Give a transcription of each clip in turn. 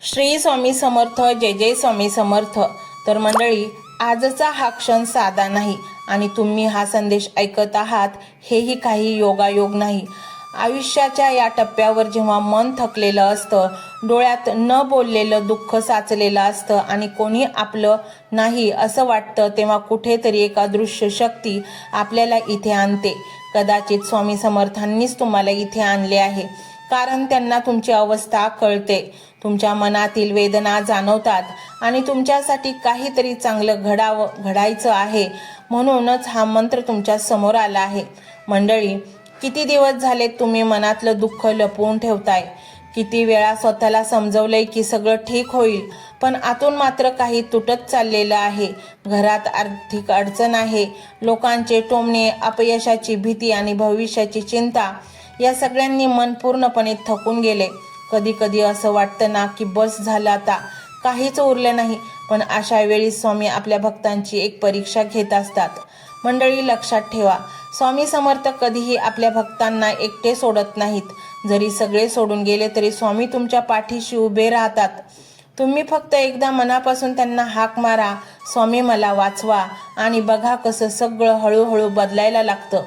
श्री स्वामी समर्थ. जय जय स्वामी समर्थ. तर मंडळी, आजचा हा क्षण साधा नाही आणि तुम्ही हा संदेश ऐकत आहात हेही काही योगायोग नाही. आयुष्याच्या या टप्प्यावर जेव्हा मन थकलेलं असतं, डोळ्यात न बोललेलं दुःख साचलेलं असतं आणि कोणी आपलं नाही असं वाटतं, तेव्हा कुठेतरी एक अदृश्य शक्ती आपल्याला इथे आणते. कदाचित स्वामी समर्थांनीच तुम्हाला इथे आणले आहे, कारण त्यांना तुमची अवस्था कळते, तुमच्या मनातील वेदना जाणवतात आणि तुमच्यासाठी काहीतरी चांगलं घडायचं आहे, म्हणूनच हा मंत्र तुमच्या समोर आला आहे. मंडळी, किती दिवस झाले तुम्ही मनातलं दुःख लपवून ठेवताय? किती वेळा स्वतःला समजवलंय की सगळं ठीक होईल, पण आतून मात्र काही तुटत चाललेलं आहे. घरात आर्थिक अडचण आहे, लोकांचे टोमणे, अपयशाची भीती आणि भविष्याची चिंता या सगळ्यांनी मन पूर्णपणे थकून गेले. कधी कधी असं वाटतं ना की बस झालं, आता काहीच उरलं नाही. पण अशा वेळी स्वामी आपल्या भक्तांची एक परीक्षा घेत असतात. मंडळी, लक्षात ठेवा, स्वामी समर्थ कधीही आपल्या भक्तांना एकटे सोडत नाहीत. जरी सगळे सोडून गेले तरी स्वामी तुमच्या पाठीशी उभे राहतात. तुम्ही फक्त एकदा मनापासून त्यांना हाक मारा, स्वामी मला वाचवा, आणि बघा कसं सगळं हळूहळू बदलायला लागतं.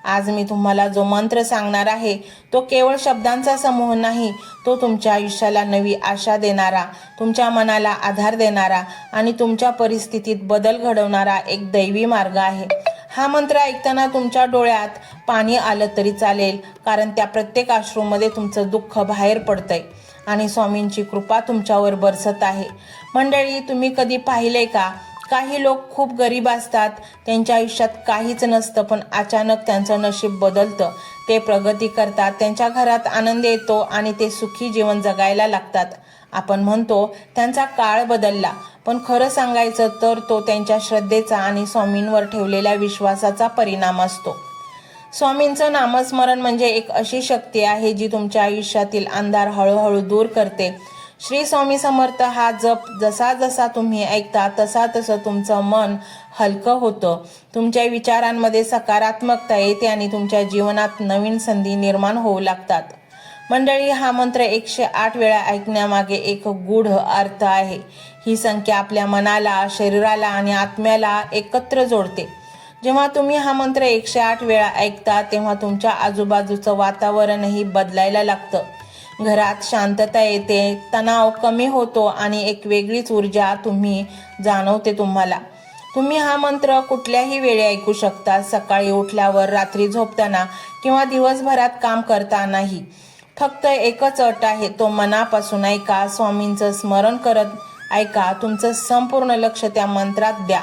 आज मी तुम्हाला जो मंत्र सांगणार आहे तो केवळ शब्दांचा समूह नाही, तो तुमच्या आयुष्याला नवी आशा देणारा, तुमच्या मनाला आधार देणारा आणि तुमच्या परिस्थितीत बदल घडवणारा एक दैवी मार्ग आहे. हा मंत्र ऐकताना तुमच्या डोळ्यात पाणी आलं तरी चालेल, कारण त्या प्रत्येक अश्रूमध्ये तुमचं दुःख बाहेर पडतंय आणि स्वामींची कृपा तुमच्यावर बरसत आहे. मंडळी, तुम्ही कधी पाहिलंय का, काही लोक खूप गरीब असतात, त्यांच्या आयुष्यात काहीच नसतं, पण अचानक त्यांचं नशीब बदलतं. ते प्रगती करतात, त्यांच्या घरात आनंद येतो आणि ते सुखी जीवन जगायला लागतात. आपण म्हणतो त्यांचा काळ बदलला, पण खरं सांगायचं तर तो त्यांच्या श्रद्धेचा आणि स्वामींवर ठेवलेल्या विश्वासाचा परिणाम असतो. स्वामींचं नामस्मरण म्हणजे एक अशी शक्ती आहे जी तुमच्या आयुष्यातील अंधार हळूहळू दूर करते. श्री स्वामी समर्थ हा जप जसा जसा तुम्ही ऐकता तसा तसं तुमचं मन हलकं होतं, तुमच्या विचारांमध्ये सकारात्मकता येते आणि तुमच्या जीवनात नवीन संधी निर्माण होऊ लागतात. मंडळी, हा मंत्र 108 वेळा ऐकण्यामागे एक गूढ अर्थ आहे. ही संख्या आपल्या मनाला, शरीराला आणि आत्म्याला एकत्र जोडते. जेव्हा तुम्ही हा मंत्र 108 वेळा ऐकता तेव्हा तुमच्या आजूबाजूचं वातावरणही बदलायला लागतं. घरात शांतता येते, तणाव कमी होतो आणि एक वेगळीच ऊर्जा जाणवते तुम्हाला. तुम्ही हा मंत्र कुठल्याही वेळी ऐकू शकता, सकाळी उठल्यावर, रात्री झोपताना किंवा दिवसभरात काम करतानाही. फक्त एकच अट आहे, तो मनापासून ऐका, स्वामींचं स्मरण करत ऐका, तुमचं संपूर्ण लक्ष त्या मंत्रात द्या.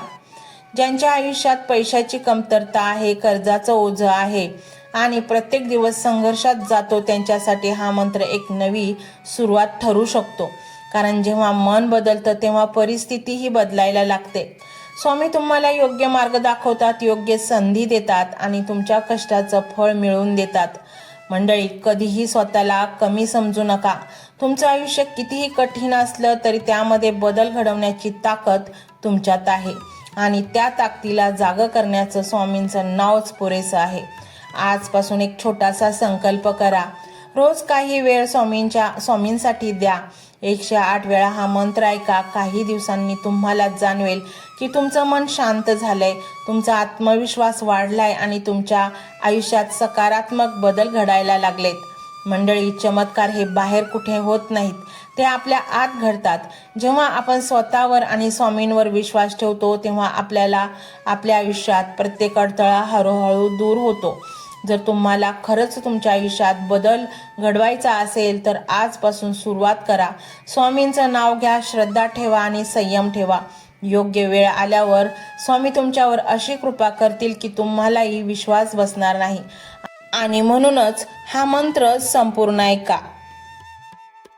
ज्यांच्या आयुष्यात पैशाची कमतरता आहे, कर्जाचं ओझं आहे आणि प्रत्येक दिवस संघर्षात जातो, त्यांच्यासाठी हा मंत्र एक नवी सुरुवात ठरू शकतो. कारण जेव्हा मन बदलतं तेव्हा परिस्थितीही बदलायला लागते. स्वामी तुम्हाला योग्य मार्ग दाखवतात, योग्य संधी देतात आणि तुमच्या कष्टाचं फळ मिळवून देतात. मंडळी, कधीही स्वतःला कमी समजू नका. तुमचं आयुष्य कितीही कठीण असलं तरी त्यामध्ये बदल घडवण्याची ताकद तुमच्यात आहे आणि त्या ताकदीला जागं करण्याचं स्वामींचं नावच पुरेसं आहे. आजपासून एक छोटासा संकल्प करा. रोज काही वेळ स्वामींसाठी द्या. 108 वेळा हा मंत्र ऐका. काही दिवसांनी तुम्हाला जाणवेल की तुमचं मन शांत झालंय, तुमचा आत्मविश्वास वाढलाय आणि तुमच्या आयुष्यात सकारात्मक बदल घडायला लागलेत. मंडळी, चमत्कार हे बाहेर कुठे होत नाहीत, ते आपल्या आत घडतात. जेव्हा आपण स्वतःवर आणि स्वामींवर विश्वास ठेवतो तेव्हा आपल्याला आपल्या आयुष्यात प्रत्येक अडथळा हळूहळू दूर होतो. जर तुम्हाला खरंच तुमच्या आयुष्यात बदल घडवायचा असेल तर आजपासून सुरुवात करा. स्वामींचं नाव घ्या, श्रद्धा ठेवा आणि संयम ठेवा. योग्य वेळ आल्यावर स्वामी तुमच्यावर अशी कृपा करतील की तुम्हालाही विश्वास बसणार नाही. आणि म्हणूनच हा मंत्र संपूर्ण ऐका.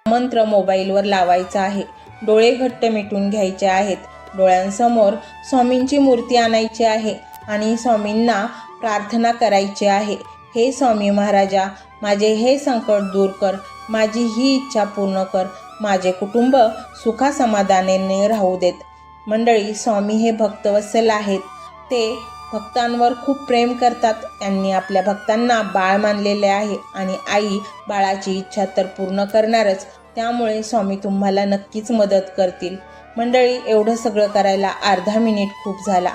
मंत्र मोबाईलवर लावायचा आहे. डोळे घट्ट मिटून घ्यायचे आहेत. डोळ्यांसमोर स्वामींची मूर्ती आणायची आहे आणि स्वामींना प्रार्थना करायची आहे. हे स्वामी महाराजा, माझे हे संकट दूर कर, माझी ही इच्छा पूर्ण कर, माझे कुटुंब सुखासमाधानाने राहू देत. मंडळी, स्वामी हे भक्तवत्सल आहेत. ते भक्तांवर खूप प्रेम करतात. त्यांनी आपल्या भक्तांना बाळ मानलेले आहे आणि आई बाळाची इच्छा तर पूर्ण करणारच, त्यामुळे स्वामी तुम्हाला नक्कीच मदत करतील. मंडळी, एवढं सगळं करायला अर्धा मिनिट खूप झाला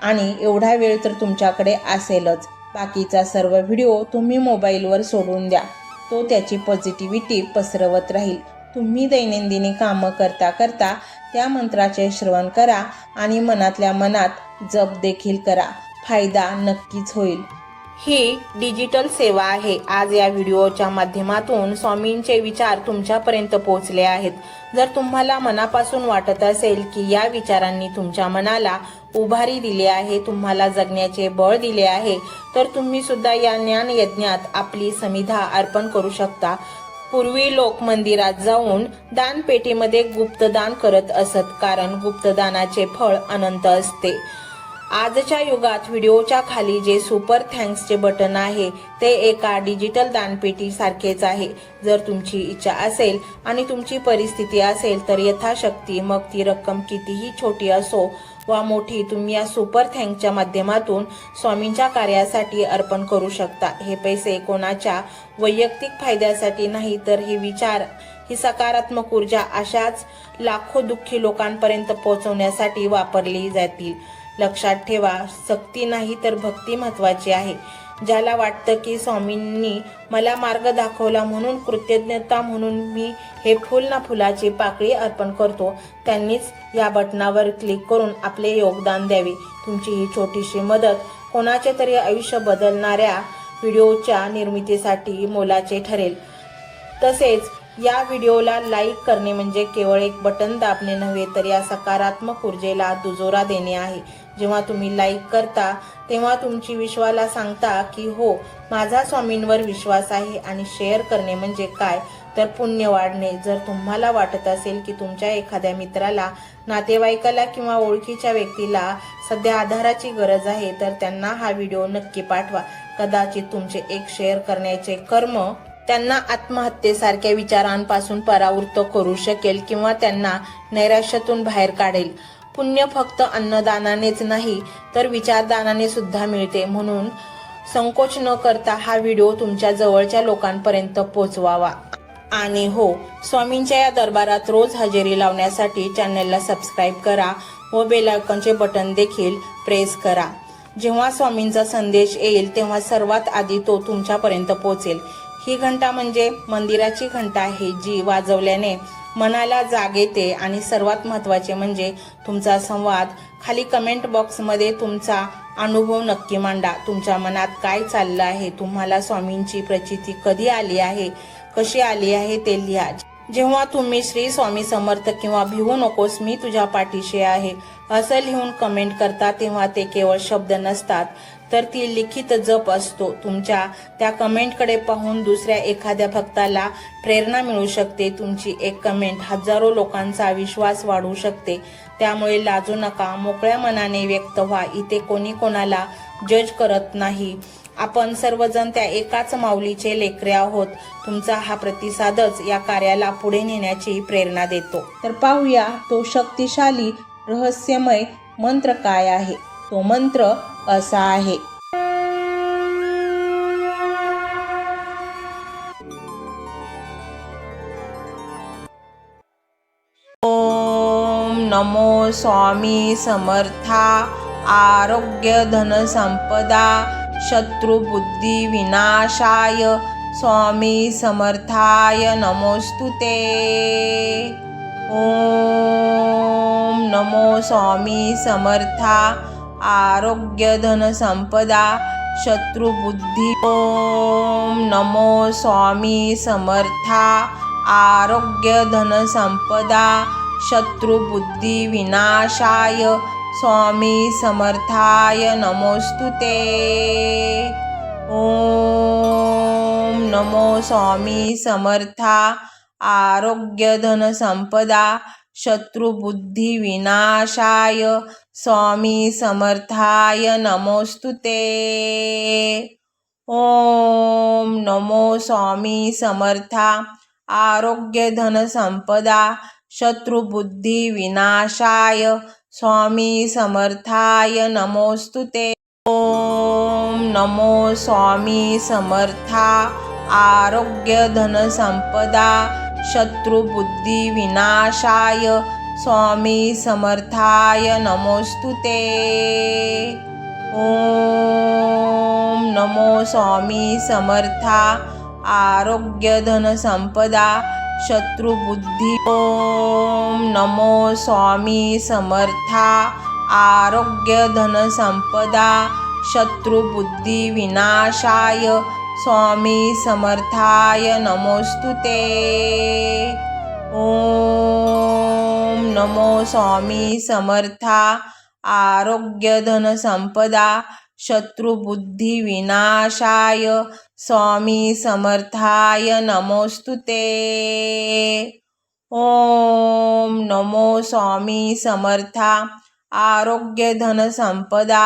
आणि एवढा वेळ तर तुमच्याकडे असेलच. बाकीचा सर्व व्हिडिओ तुम्ही मोबाईलवर सोडून द्या, तो त्याची पॉझिटिव्हिटी पसरवत राहील. तुम्ही दैनंदिनी कामं करता करता त्या मंत्राचे श्रवण करा आणि मनातल्या मनात जप देखील करा. फायदा नक्कीच होईल. ही डिजिटल सेवा आहे. आज या व्हिडिओच्या माध्यमातून स्वामींचे विचार तुमच्यापर्यंत पोहोचले आहेत. जर तुम्हाला मनापासून वाटत असेल की या विचारांनी तुमच्या मनाला उभारी दिली आहे, तुम्हाला जगण्याचे बळ दिले आहे, तर तुम्ही सुद्धा या ज्ञान यज्ञात आपली समिधा अर्पण करू शकता. पूर्वी लोक मंदिरात जाऊन दानपेटीमध्ये गुप्तदान करत असत, कारण गुप्तदानाचे फळ अनंत असते. आजच्या युगात व्हिडिओच्या खाली जे सुपर थँक्सचे बटन आहे ते एका डिजिटल दानपेटी सारखेच आहे. जर तुमची इच्छा असेल आणि तुमची परिस्थिती असेल तर यथाशक्ती, मग ती रक्कम कितीही छोटी असो वा मोठी, तुम्ही या सुपर थँक्सच्या माध्यमातून स्वामींच्या कार्यासाठी अर्पण करू शकता. हे पैसे कोणाच्या वैयक्तिक फायद्यासाठी नाही, तर हे विचार, ही सकारात्मक ऊर्जा अशाच लाखो दुःखी लोकांपर्यंत पोहोचवण्यासाठी वापरली जातील. लक्षात ठेवा, सक्ती नाही तर भक्ती महत्वाची आहे. ज्याला वाटतं की स्वामींनी मला मार्ग दाखवला म्हणून कृतज्ञता म्हणून मी हे फुल ना फुलाची पाकळी अर्पण करतो, त्यांनीच या बटनावर क्लिक करून आपले योगदान द्यावे. तुमची ही छोटीशी मदत कोणाचे तरी आयुष्य बदलणाऱ्या व्हिडिओच्या निर्मितीसाठी मोलाचे ठरेल. तसेच या व्हिडिओला लाईक करणे म्हणजे केवळ एक बटन दाबणे नव्हे, तर या सकारात्मक ऊर्जेला दुजोरा देणे आहे. जेव्हा तुम्ही लाईक करता तेव्हा तुमची विश्वाला सांगता की हो, माझा स्वामींवर विश्वास आहे. आणि शेअर करणे म्हणजे काय, तर पुण्य वाढणे. जर तुम्हाला वाटत असेल की तुमच्या एखाद्या मित्राला, नातेवाईकाला किंवा ओळखीच्या व्यक्तीला सध्या आधाराची गरज आहे, तर त्यांना हा व्हिडिओ नक्की पाठवा. कदाचित तुमचे एक शेअर करण्याचे कर्म त्यांना आत्महत्येसारख्या विचारांपासून परावृत्त करू शकेल किंवा त्यांना नैराश्यातून बाहेर काढेल. पुण्य फक्त अन्नदानानेच नाही तर विचारदानाने सुद्धा मिळते. म्हणून संकोच न करता हा व्हिडिओ तुमच्या जवळच्या लोकांपर्यंत पोहोचवावा. आणि हो, स्वामींच्या या दरबारात रोज हजेरी लावण्यासाठी चॅनलला सबस्क्राईब करा व बेल आयकॉनचे बटन देखील प्रेस करा. जेव्हा स्वामींचा संदेश येईल तेव्हा सर्वात आधी तो तुमच्यापर्यंत पोहोचेल. ही घंटा म्हणजे मंदिराची घंटा आहे, जी वाजवल्याने मनाला जाग येते. आणि सर्वात महत्त्वाचे म्हणजे तुमचा संवाद. खाली कमेंट बॉक्समध्ये तुमचा अनुभव नक्की मांडा. तुमच्या मनात काय चाललं आहे, तुम्हाला स्वामींची प्रचिती कधी आली आहे, कशी आली आहे ते लिहा. जेव्हा तुम्ही श्री स्वामी समर्थ किंवा भिवू नकोस मी तुझ्या पाठीशी आहे असं लिहून कमेंट करता, तेव्हा ते केवळ शब्द नसतात, तर ती लिखित जप असतो. तुमच्या त्या कमेंटकडे पाहून दुसऱ्या एखाद्या भक्ताला प्रेरणा मिळू शकते. तुमची एक कमेंट हजारो लोकांचा विश्वास वाढवू शकते. त्यामुळे लाजू नका, मोकळ्या मनाने व्यक्त व्हा. इथे कोणी कोणाला जज करत नाही. आपण सर्वजण त्या एकाच माऊलीचे लेकरे आहोत. तुमचा हा प्रतिसादच या कार्याला पुढे नेण्याची प्रेरणा देतो. तर पाहूया तो शक्तिशाली रहस्यमय मंत्र काय आहे. तो मंत्र असा आहे. ओम नमो स्वामी समर्था. आरोग्य धन संपदा शत्रुबुद्धी विनाशाय स्वामी समर्थाय नमोस्तुते. ओम नमो स्वामी समर्था. आरोग्य धन संपदा शत्रुबुद्धी. ओम नमो स्वामी समर्था. आरोग्य धन संपदा शत्रुबुद्धी विनाशाय स्वामी समर्थाय नमोस्तुते. ओम नमो स्वामी समर्था. आरोग्य धन संपदा शत्रुबुद्धी विनाशाय स्वामी समर्थाय नमोस्तुते. ओम नमो स्वामी समर्था. आरोग्य धन संपदा शत्रुबुद्धी विनाशाय स्वामी समर्थाय नमोस्तुते. ओम नमो स्वामी समर्था. आरोग्य धन संपदा शत्रुबुद्धी विनाशाय स्वामी समर्थाय नमोस्तुते। ओम नमो स्वामी समर्था आरोग्य धन संपदा शत्रुबुद्धी। ओम नमो स्वामी समर्था आरोग्य धन संपदा शत्रुबुद्धी विनाशाय स्वामी समर्थाय नमोस्तुते। ओम नमो स्वामी समर्था आरोग्य धन संपदा शत्रुबुद्धी विनाशाय स्वामी समर्थाय नमोस्तुते। ओम नमो स्वामी समर्था आरोग्य धन संपदा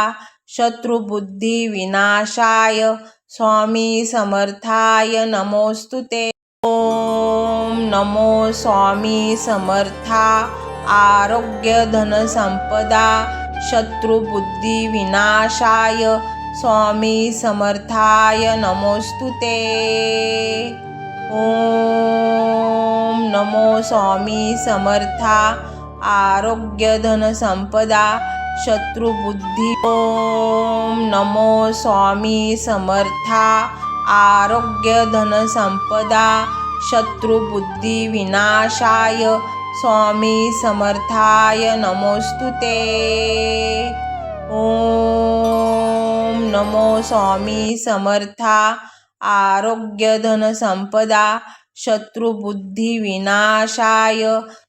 शत्रुबुद्धी विनाशाय स्वामी समर्थाय नमोस्तुते। ओम नमो स्वामी समर्था आरोग्य धन संपदा शत्रुबुद्धी विनाशाय स्वामी समर्थाय नमोस्तुते। ओम नमो स्वामी समर्था आरोग्य धन संपदा शत्रुबुद्धी। ओम नमो स्वामी समर्था आरोग्य धन संपदा शत्रुबुद्धी विनाशाय स्वामी समर्थाय नमोस्तुते। ओम नमो स्वामी समर्था आरोग्य धन संपदा शत्रुबुद्धी विनाशाय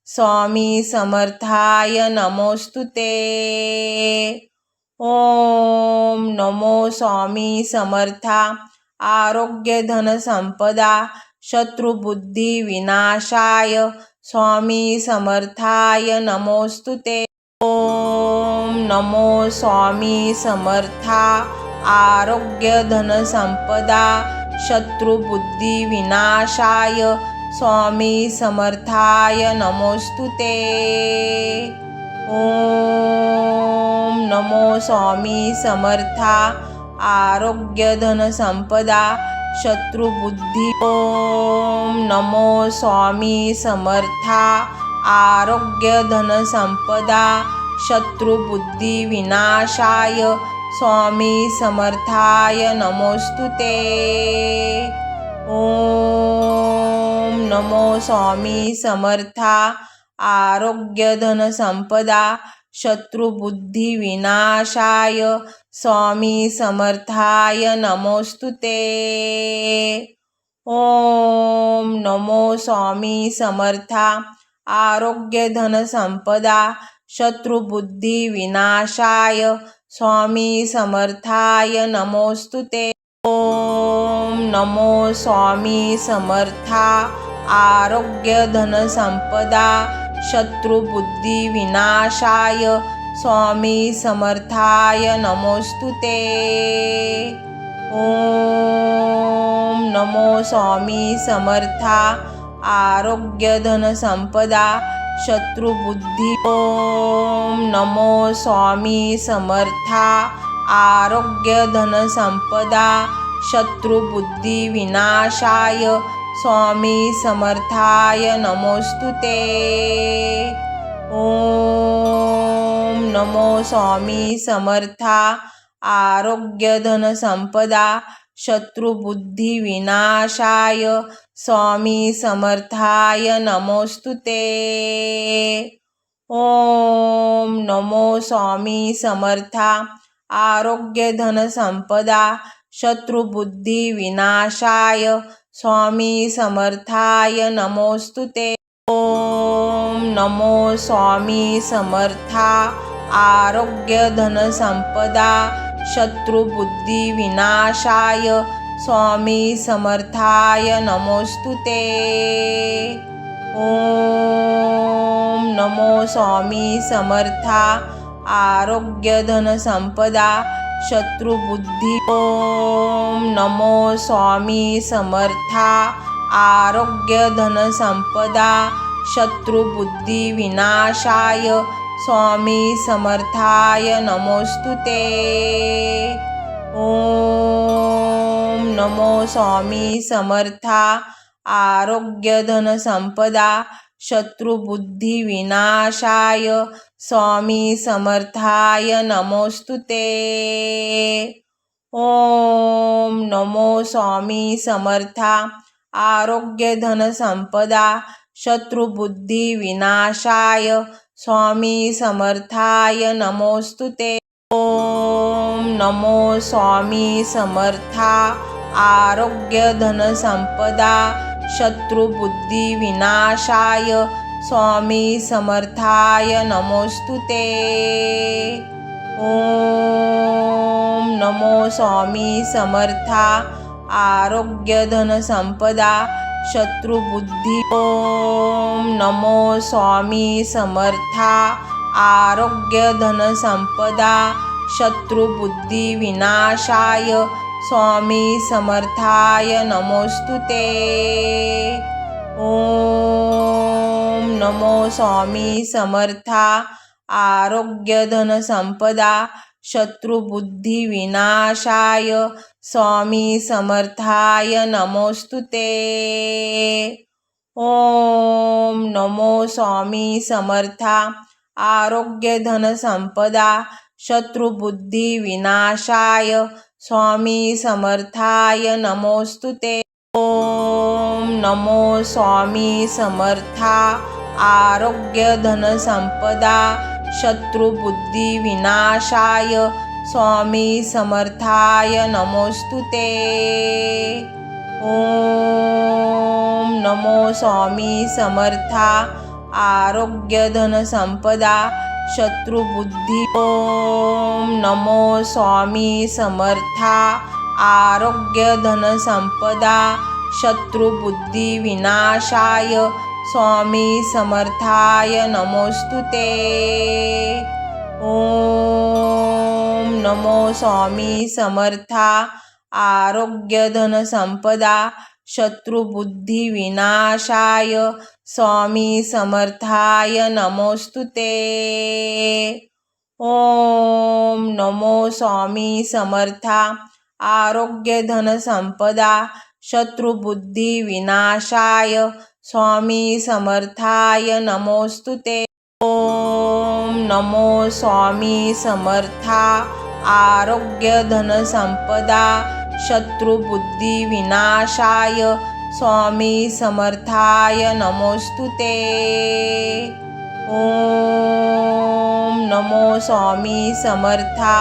स्वामी समर्थाय नमोस्तुते। ओम नमो स्वामी समर्था आरोग्य धन संपदा शत्रुबुद्धी विनाशाय स्वामी समर्थाय नमोस्तुते। ओम नमो स्वामी समर्था आरोग्य धन संपदा शत्रुबुद्धी विनाशाय स्वामी समर्थाय नमोस्तुते। ओम नमो स्वामी समर्था आरोग्य धन संपदा शत्रुबुद्धी। ओम नमो स्वामी समर्था आरोग्य धन संपदा शत्रुबुद्धी विनाशाय स्वामी समर्थाय नमोस्तुते। ओम नमो स्वामी समर्था आरोग्य धन संपदा शत्रुबुद्धी विनाशाय स्वामी समर्थाय नमोस्तुते। ओम नमो स्वामी समर्था आरोग्य धन संपदा शत्रुबुद्धी विनाशाय स्वामी समर्थाय नमोस्तुते। ओम नमो स्वामी समर्था आरोग्य धन संपदा शत्रुबुद्धी विनाशाय स्वामी समर्थाय नमोस्तुते। ओम नमो स्वामी समर्था आरोग्य धन संपदा शत्रुबुद्धी। ओम नमो स्वामी समर्था आरोग्य धन संपदा शत्रुबुद्धी विनाशाय स्वामी समर्थाय नमोस्तुते। ओम नमो स्वामी समर्था आरोग्य धन संपदा शत्रुबुद्धी विनाशाय स्वामी समर्थाय नमोस्तुते। ओम नमो स्वामी समर्था आरोग्य धन संपदा शत्रुबुद्धी विनाशाय स्वामी समर्थाय नमोस्तुते। ओम नमो स्वामी समर्था आरोग्य धन संपदा शत्रुबुद्धी विनाशाय स्वामी समर्थाय नमोस्तुते। ओम नमो स्वामी समर्था आरोग्य धन संपदा शत्रुबुद्धी। ओम नमो स्वामी समर्था आरोग्य धन संपदा शत्रुबुद्धी विनाशाय स्वामी समर्थाय नमोस्तुते। ओम नमो स्वामी समर्था आरोग्य धन संपदा शत्रुबुद्धी विनाशाय स्वामी समर्थाय नमोस्तुते। ओम नमो स्वामी समर्था। आरोग्य धन संपदा शत्रुबुद्धी विनाशाय स्वामी समर्थाय नमोस्तुते। ओम नमो स्वामी समर्था। आरोग्य धन संपदा शत्रुबुद्धी विनाशाय स्वामी समर्थाय नमोस्तुते। ओम नमो स्वामी समर्था। आरोग्य धन संपदा शत्रुबुद्धी। ओम नमो स्वामी समर्था। आरोग्य धन संपदा शत्रुबुद्धी विनाशाय स्वामी समर्थाय नमोस्तुते। ओम नमो स्वामी समर्था। आरोग्य धन संपदा शत्रुबुद्धी विनाशाय स्वामी समर्थाय नमोस्तुते। ओम नमो स्वामी समर्था। आरोग्य धन संपदा शत्रुबुद्धी विनाशाय स्वामी समर्थाय नमोस्तुते। ओम नमो स्वामी समर्था। आरोग्य धन संपदा शत्रुबुद्धी विनाशाय स्वामी समर्थाय नमोस्तुते। ओम नमो स्वामी समर्था। आरोग्य धन संपदा शत्रुबुद्धी। ओम नमो स्वामी समर्था। आरोग्य धन संपदा शत्रुबुद्धी विनाशाय स्वामी समर्थाय नमोस्तुते। ओम नमो स्वामी समर्था। आरोग्य धन संपदा शत्रुबुद्धी विनाशाय स्वामी समर्थाय नमोस्तुते। ओम नमो स्वामी समर्था। आरोग्य धन संपदा शत्रुबुद्धी विनाशाय स्वामी समर्थाय नमोस्तुते। ओम नमो स्वामी समर्था। आरोग्य धन संपदा शत्रुबुद्धी विनाशाय स्वामी समर्थाय नमोस्तुते। ओम नमो स्वामी समर्था।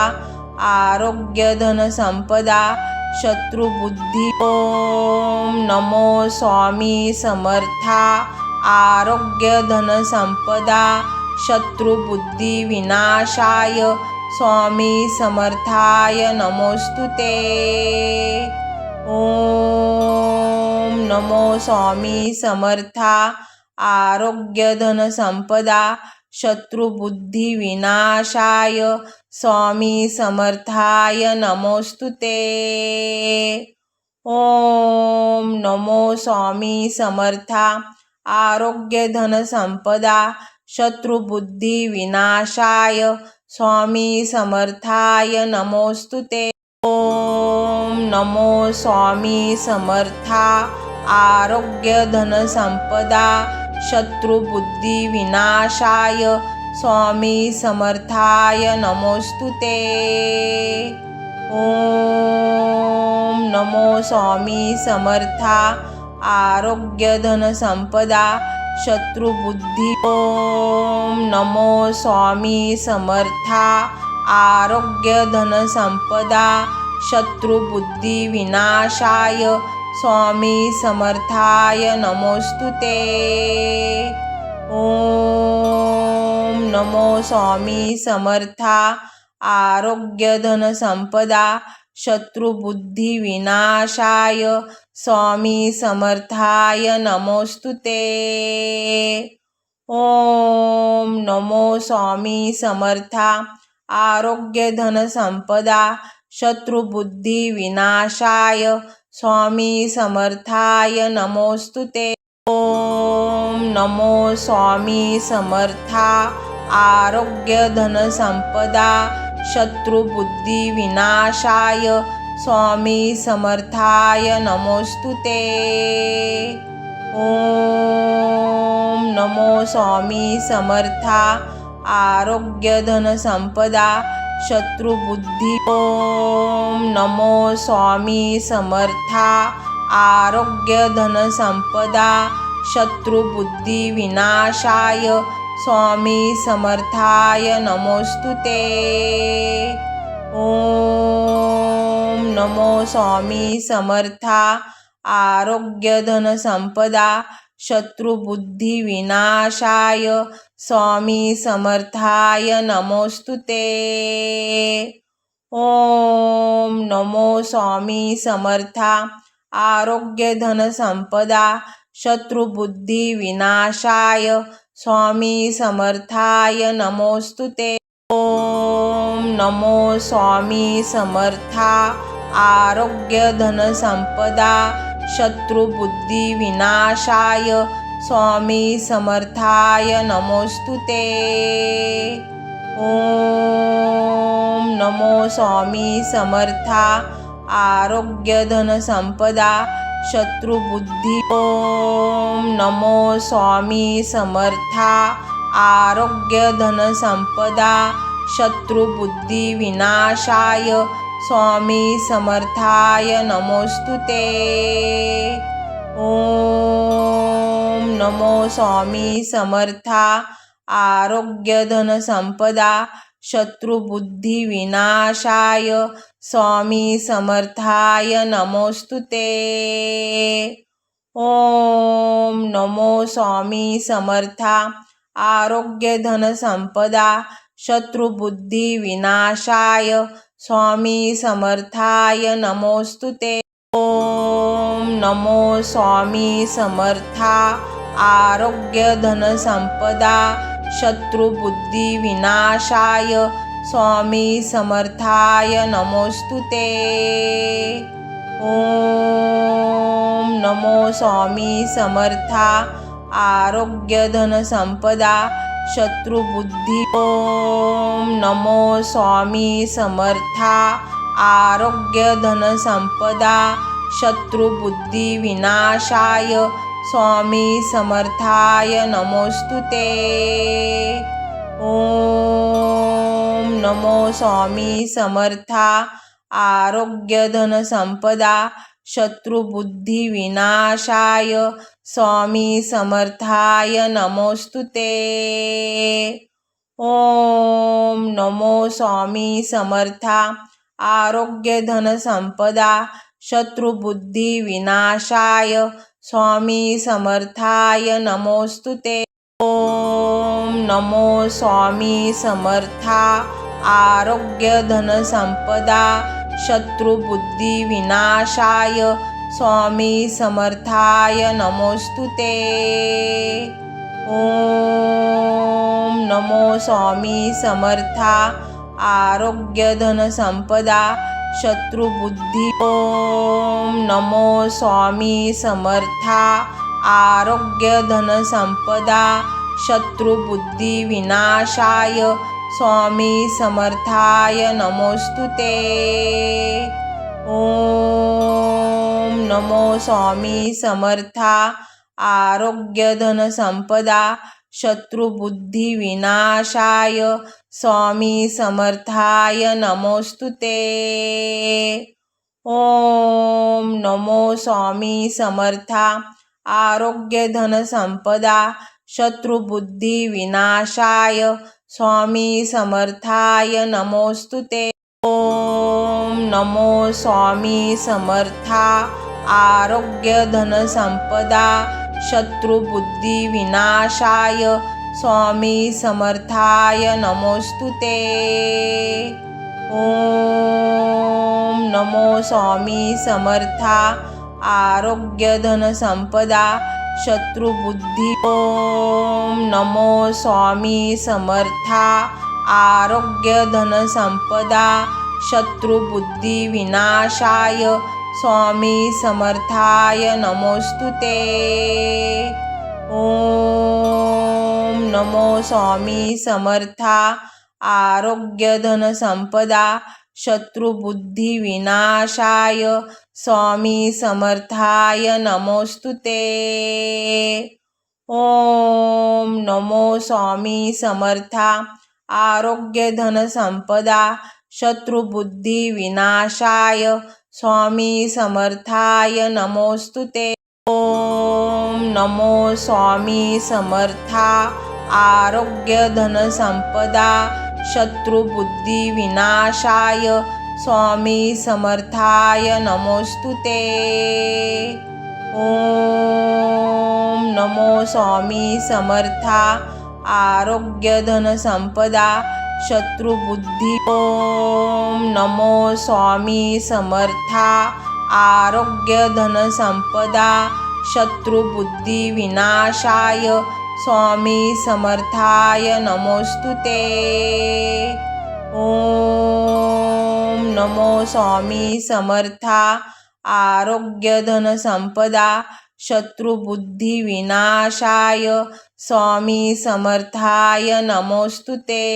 आरोग्य धन संपदा शत्रुबुद्धी। ओम नमो स्वामी समर्था। आरोग्य धन संपदा शत्रुबुद्धी विनाशाय स्वामी समर्थाय नमोस्तुते। ओम नमो स्वामी समर्था। आरोग्य धन संपदा शत्रुबुद्धी विनाशाय स्वामी समर्थाय नमोस्तुते। ओम नमो स्वामी समर्था। आरोग्य धन संपदा शत्रुबुद्धी विनाशाय स्वामी समर्थाय नमोस्तुते। ओम नमो स्वामी समर्था। आरोग्य धन संपदा शत्रुबुद्धी विनाशाय स्वामी समर्थाय नमोस्तुते। ओम नमो स्वामी समर्था। आरोग्य धन संपदा शत्रुबुद्धी। ओम नमो स्वामी समर्था। आरोग्य धन संपदा शत्रुबुद्धी विनाशाय स्वामी समर्थाय नमोस्तुते। ओम नमो स्वामी समर्था। आरोग्य धन संपदा शत्रुबुद्धी विनाशाय स्वामी समर्थाय नमोस्तुते। ओम नमो स्वामी समर्था। आरोग्य धन संपदा शत्रुबुद्धी विनाशाय स्वामी समर्थाय नमोस्तुते। ओम नमो स्वामी समर्था। आरोग्य धन संपदा शत्रुबुद्धी विनाशाय स्वामी समर्थाय नमोस्तुते। ओम नमो स्वामी समर्था आरोग्य धन संपदा शत्रुबुद्धी ओम नमो स्वामी समर्था आरोग्य धन संपदा शत्रुबुद्धी विनाशाय स्वामी समर्थाय नमोस्तुते। ओम नमो स्वामी समर्था आरोग्य धन संपदा शत्रुबुद्धी विनाशाय स्वामी समर्थाय नमोस्तुते। ओम नमो स्वामी समर्था आरोग्य धन संपदा शत्रुबुद्धी विनाशाय स्वामी समर्थाय नमोस्तुते। ओम नमो स्वामी समर्था आरोग्य धन संपदा शत्रुबुद्धी विनाशाय स्वामी समर्थाय नमोस्तुते। ओम नमो स्वामी समर्था आरोग्य धन संपदा शत्रुबुद्धी ओम नमो स्वामी समर्था आरोग्य धन संपदा शत्रुबुद्धी विनाशाय स्वामी समर्थाय नमोस्तुते। ओम नमो स्वामी समर्था आरोग्य धन संपदा शत्रुबुद्धी विनाशाय स्वामी समर्थाय नमोस्तुते। ओम नमो स्वामी समर्था आरोग्य धन संपदा शत्रुबुद्धी विनाशाय स्वामी समर्थाय नमोस्तुते। ओम नमो स्वामी समर्था आरोग्य धन संपदा शत्रुबुद्धी विनाशाय स्वामी समर्थाय नमोस्तुते। ओम नमो स्वामी समर्था आरोग्य धन संपदा शत्रुबुद्धी ओम नमो स्वामी समर्था आरोग्य धन संपदा शत्रुबुद्धी विनाशाय स्वामी समर्थाय नमोस्तुते। ओम नमो स्वामी समर्था आरोग्य धन संपदा शत्रुबुद्धी विनाशाय स्वामी समर्थाय नमोस्तुते। ओम नमो स्वामी समर्था आरोग्य धन संपदा शत्रुबुद्धी विनाशाय स्वामी समर्थाय नमोस्तुते। ओम नमो स्वामी समर्था आरोग्य धन संपदा शत्रुबुद्धी विनाशाय स्वामी समर्थाय नमोस्तुते। ओम नमो स्वामी समर्था आरोग्य धन संपदा शत्रुबुद्धी ओम नमो स्वामी समर्था आरोग्य धन संपदा शत्रुबुद्धी विनाशाय स्वामी समर्थाय नमोस्तुते। ओम नमो स्वामी समर्था आरोग्य धन संपदा शत्रुबुद्धी विनाशाय स्वामी समर्थाय नमोस्तुते। ओम नमो स्वामी समर्था आरोग्य धन संपदा शत्रुबुद्धी विनाशाय स्वामी समर्थाय नमोस्तुते। ओम नमो स्वामी समर्था आरोग्य धन संपदा शत्रुबुद्धी विनाशाय स्वामी समर्थाय नमोस्तुते। ओम नमो स्वामी समर्था आरोग्य धन संपदा शत्रुबुद्धी ओम नमो स्वामी समर्था आरोग्य धन संपदा शत्रुबुद्धी विनाशाय स्वामी समर्थाय नमोस्तुते। ओम नमो स्वामी समर्था आरोग्य धन संपदा शत्रुबुद्धिविनाशाय स्वामी समर्थाय नमोस्तुते। ओम नमो स्वामी समर्था। आरोग्य धन संपदा शत्रुबुद्धिविनाशाय स्वामी समर्थाय नमोस्तुते। ओम नमो स्वामी समर्था। आरोग्य धन संपदा शत्रुबुद्धिविनाशाय स्वामी समर्थाय नमोस्तुते। ओम नमो स्वामी समर्था। आरोग्य धन संपदा शत्रुबुद्धी। ओम नमो स्वामी समर्था। आरोग्य धन संपदा शत्रुबुद्धिविनाशाय स्वामी समर्थाय नमोस्तुते। ओम नमो स्वामी समर्था। आरोग्य धन संपदा शत्रुबुद्धिविनाशाय स्वामी समर्थाय नमोस्तुते।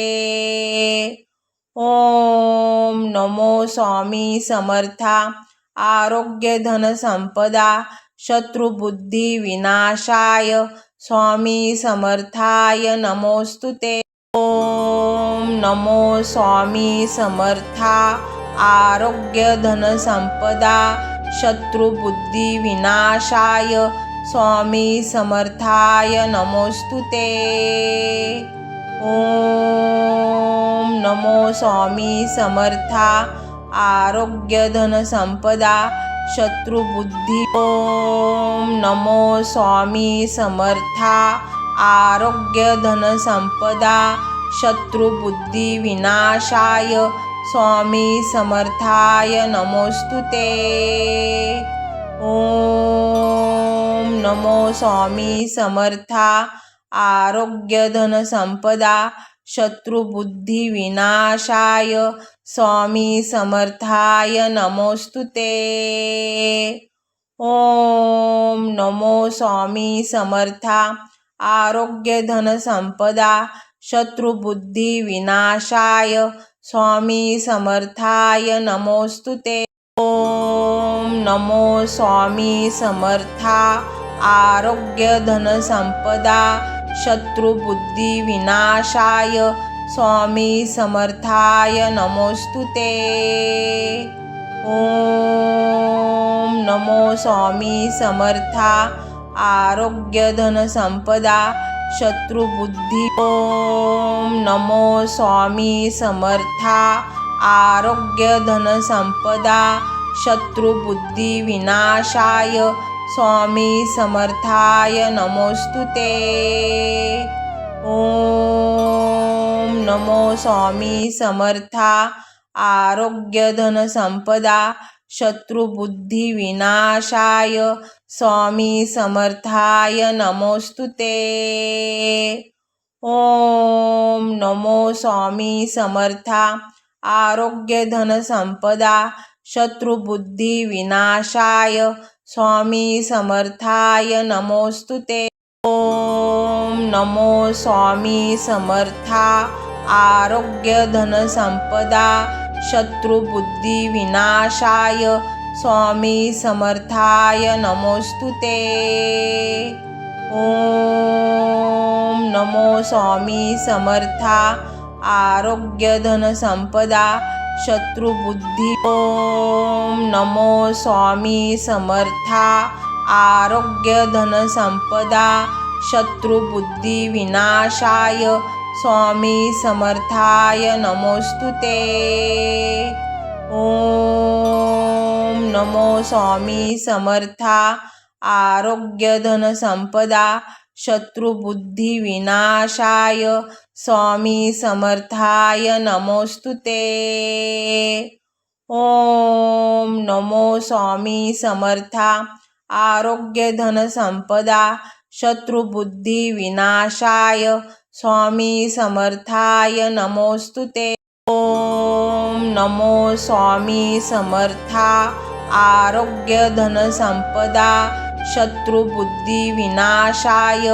ओम नमो स्वामी समर्था। आरोग्य धन संपदा शत्रुबुद्धिविनाशाय स्वामी समर्थाय नमोस्तुते। ओम नमो स्वामी समर्था। आरोग्य धन संपदा शत्रुबुद्धिविनाशाय स्वामी समर्थाय नमोस्तुते। ओम नमो स्वामी समर्था। आरोग्य धन संपदा शत्रुबुद्धी। ओम नमो स्वामी समर्था। आरोग्य धन संपदा शत्रुबुद्धिविनाशाय स्वामी समर्थाय नमोस्तुते। ओम नमो स्वामी समर्था। आरोग्य धन संपदा शत्रुबुद्धिविनाशाय स्वामी समर्थाय नमोस्तुते। ओम नमो स्वामी समर्था। आरोग्य धन संपदा शत्रुबुद्धिविनाशाय स्वामी समर्थाय नमोस्तुते। ओम नमो स्वामी समर्था। आरोग्य धन संपदा शत्रुबुद्धिविनाशाय स्वामी समर्थाय नमोस्तुते। ओम नमो स्वामी समर्था। आरोग्य धन संपदा शत्रुबुद्धी। ओम नमो स्वामी समर्था। आरोग्य धन संपदा शत्रुबुद्धिविनाशाय स्वामी समर्थाय नमोस्तुते। ओम नमो स्वामी समर्था। आरोग्य धन संपदा शत्रुबुद्धिविनाशाय स्वामी समर्थाय नमोस्तुते। ओम नमो स्वामी समर्था। आरोग्य धन संपदा शत्रुबुद्धिविनाशाय स्वामी समर्थाय नमोस्तुते। ओम नमो स्वामी समर्था। आरोग्य धन संपदा शत्रुबुद्धिविनाशाय स्वामी समर्थाय नमोस्तुते। ओम नमो स्वामी समर्था। आरोग्य धन संपदा शत्रुबुद्धी। ओम नमो स्वामी समर्था। आरोग्य धन संपदा शत्रुबुद्धिविनाशाय स्वामी समर्थाय नमोस्तुते। ओम नमो स्वामी समर्था। आरोग्य धन संपदा शत्रुबुद्धिविनाशाय स्वामी समर्थाय नमोस्तुते। ओम नमो स्वामी समर्था। आरोग्य धन संपदा शत्रुबुद्धिविनाशाय स्वामी समर्थाय नमोस्तुते। ओम नमो स्वामी समर्था। आरोग्य धन संपदा शत्रुबुद्धिविनाशाय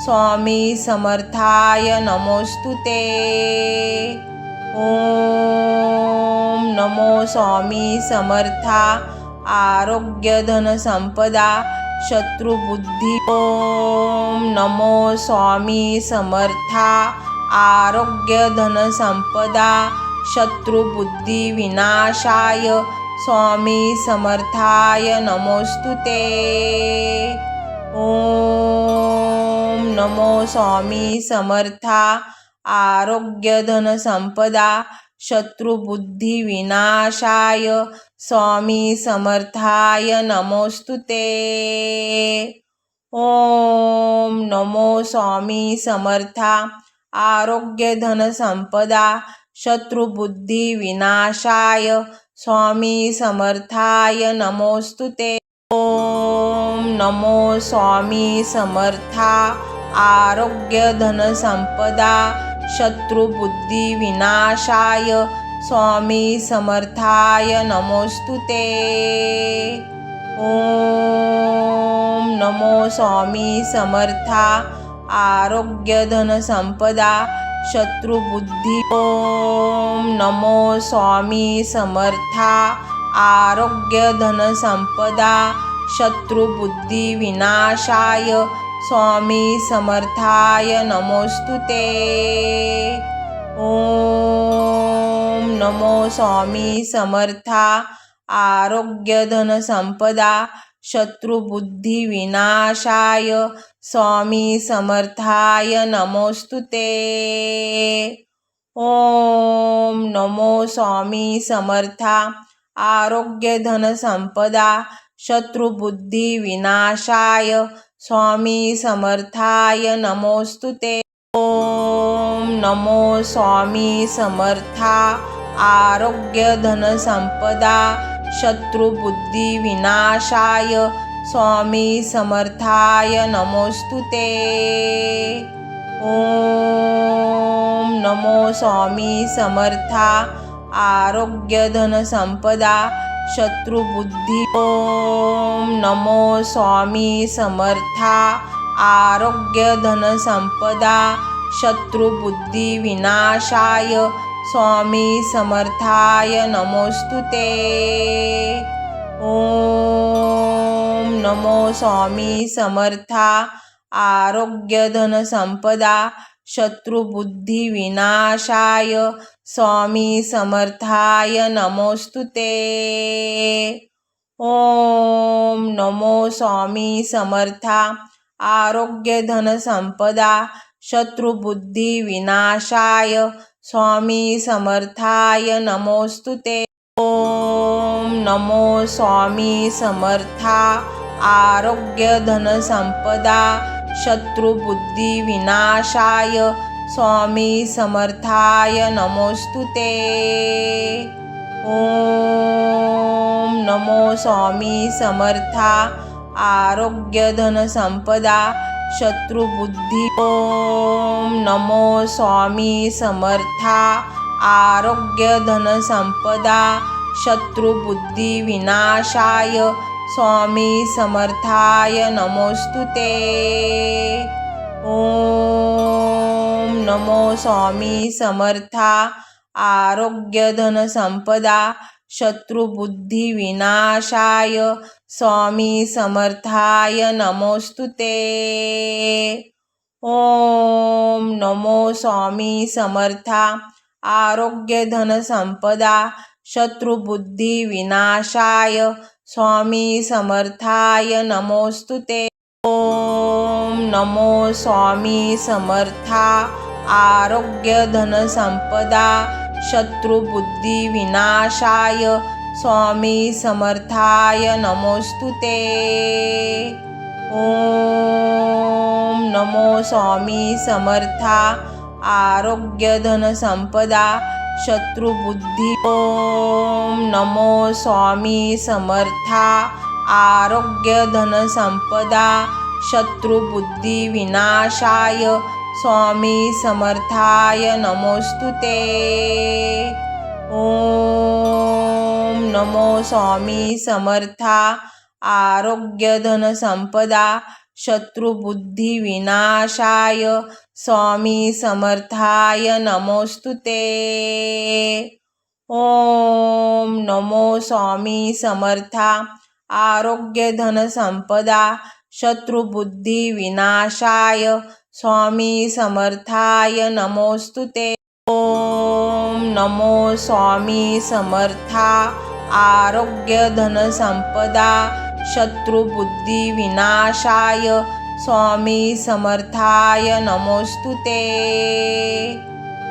स्वामी समर्थाय नमोस्तुते। ओम नमो स्वामी समर्था आरोग्य धन संपदा शत्रुबुद्धी ओम नमो स्वामी समर्था आरोग्य धन संपदा शत्रुबुद्धी विनाशाय स्वामी समर्थाय नमोस्तुते। ओम नमो स्वामी समर्था आरोग्य धन संपदा शत्रुबुद्धी विनाशाय स्वामी समर्थाय नमोस्तुते। ओम नमो स्वामी समर्था आरोग्य धन संपदा शत्रुबुद्धी विनाशाय स्वामी समर्थाय नमोस्तुते। ओम नमो स्वामी समर्था आरोग्य धन संपदा शत्रुबुद्धी विनाशाय स्वामी समर्थाय नमोस्तुते। ओम नमो स्वामी समर्था आरोग्य धन संपदा शत्रुबुद्धी ओम नमो स्वामी समर्था आरोग्य धन संपदा शत्रुबुद्धी विनाशाय स्वामी समर्थाय नमोस्तुते। ओम नमो स्वामी समर्था आरोग्य धन संपदा शत्रुबुद्धी विनाशाय स्वामी समर्थाय नमोस्तुते। ओम नमो स्वामी समर्था आरोग्य धन संपदा शत्रुबुद्धी विनाशाय स्वामी समर्थाय नमोस्तुते। ओम नमो स्वामी समर्था आरोग्य धन संपदा शत्रुबुद्धी विनाशाय स्वामी समर्थाय नमोस्तुते। ओम नमो स्वामी समर्था आरोग्य धन संपदा शत्रुबुद्धी ओम नमो स्वामी समर्था आरोग्य धन संपदा शत्रुबुद्धी विनाशाय स्वामी समर्थाय नमोस्तुते। ओम नमो स्वामी समर्था आरोग्य धन संपदा शत्रुबुद्धी विनाशाय स्वामी समर्थाय नमोस्तुते। ओम नमो स्वामी समर्था आरोग्य धन संपदा शत्रुबुद्धी विनाशाय स्वामी समर्थाय नमोस्तुते। ओम नमो स्वामी समर्था आरोग्य धन संपदा शत्रुबुद्धी विनाशाय स्वामी समर्थाय नमोस्तुते। ओम नमो स्वामी समर्था आरोग्य धन संपदा शत्रुबुद्धी ओम नमो स्वामी समर्था आरोग्य धन संपदा शत्रुबुद्धी विनाशाय स्वामी समर्थाय नमोस्तुते। ओम नमो स्वामी समर्था आरोग्य धन संपदा शत्रुबुद्धी विनाशाय स्वामी समर्थाय नमोस्तुते। ओम नमो स्वामी समर्था आरोग्य धन संपदा शत्रुबुद्धी विनाशाय स्वामी समर्थाय नमोस्तुते। ओम नमो स्वामी समर्था आरोग्य धन संपदा शत्रुबुद्धी विनाशाय स्वामी समर्थाय नमोस्तुते। ओम नमो स्वामी समर्था आरोग्य धन संपदा शत्रुबुद्धी ओम नमो स्वामी समर्था आरोग्य धन संपदा शत्रुबुद्धी विनाशाय स्वामी समर्थाय नमोस्तुते। ओम नमो स्वामी समर्था आरोग्य धन संपदा शत्रुबुद्धिविनाशाय स्वामी समर्थाय नमोस्तुते। ओम नमो स्वामी समर्था। आरोग्य धन संपदा शत्रुबुद्धिविनाशाय स्वामी समर्थाय नमोस्तुते। ओम नमो स्वामी समर्था। आरोग्य धन संपदा शत्रुबुद्धिविनाशाय स्वामी समर्थाय नमोस्तुते।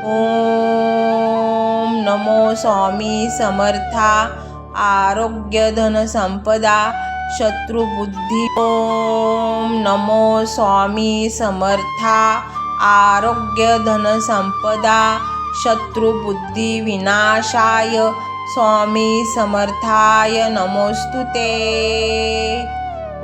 ओम नमो स्वामी समर्था। आरोग्य धन संपदा शत्रुबुद्धि। ओम नमो स्वामी समर्था। आरोग्य धन संपदा शत्रुबुद्धिविनाशाय स्वामी समर्थाय नमोस्तुते।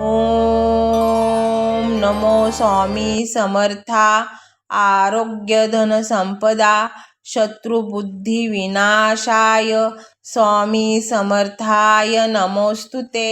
ओम नमो स्वामी समर्था। आरोग्य धन संपदा शत्रुबुद्धिविनाशाय स्वामी समर्थाय नमोस्तुते।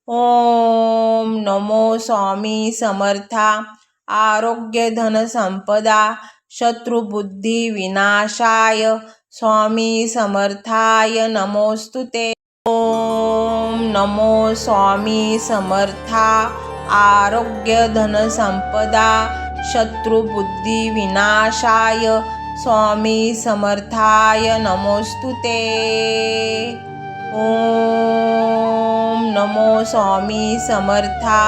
ओम नमो स्वामी समर्था। आरोग्य धन संपदा शत्रुबुद्धिविनाशाय स्वामी समर्थाय नमोस्तुते। ओम नमो स्वामी समर्था। आरोग्य धन संपदा शत्रुबुद्धिविनाशाय स्वामी समर्थाय नमोस्तुते। ओम नमो स्वामी समर्था।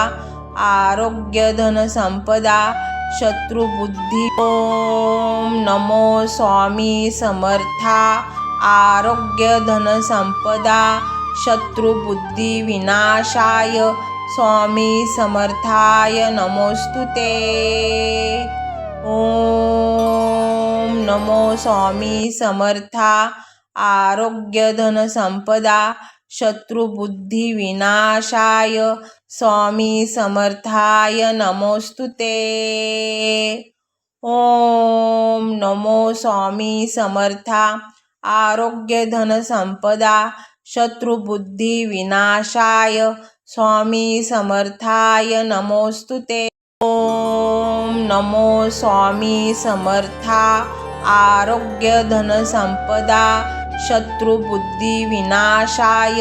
आरोग्य धन संपदा शत्रुबुद्धि। ओम नमो स्वामी समर्था। आरोग्य धन संपदा शत्रुबुद्धिविनाशाय स्वामी समर्थाय नमोस्तुते। ओम नमो स्वामी समर्था। आरोग्य धन संपदा शत्रुबुद्धिविनाशाय स्वामी समर्थाय नमोस्तुते। ओम नमो स्वामी समर्था। आरोग्य धन संपदा शत्रुबुद्धिविनाशाय स्वामी समर्थाय नमोस्तुते। ओम नमो स्वामी समर्था। आरोग्य धन संपदा शत्रुबुद्धिविनाशाय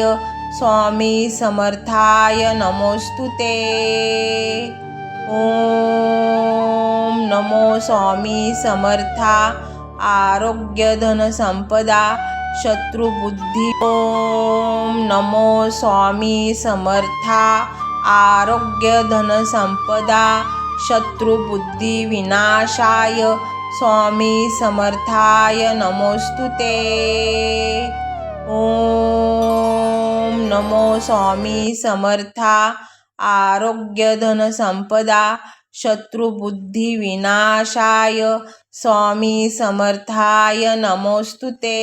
स्वामी समर्थाय नमोस्तुते। ओम नमो स्वामी समर्था। आरोग्य धन संपदा शत्रुबुद्धि। ओम नमो स्वामी समर्था। आरोग्य धन संपदा शत्रुबुद्धिविनाशाय स्वामी समर्थाय नमोस्तुते। ओम नमो स्वामी समर्था। आरोग्य धन संपदा शत्रुबुद्धिविनाशाय स्वामी समर्थाय नमोस्तुते।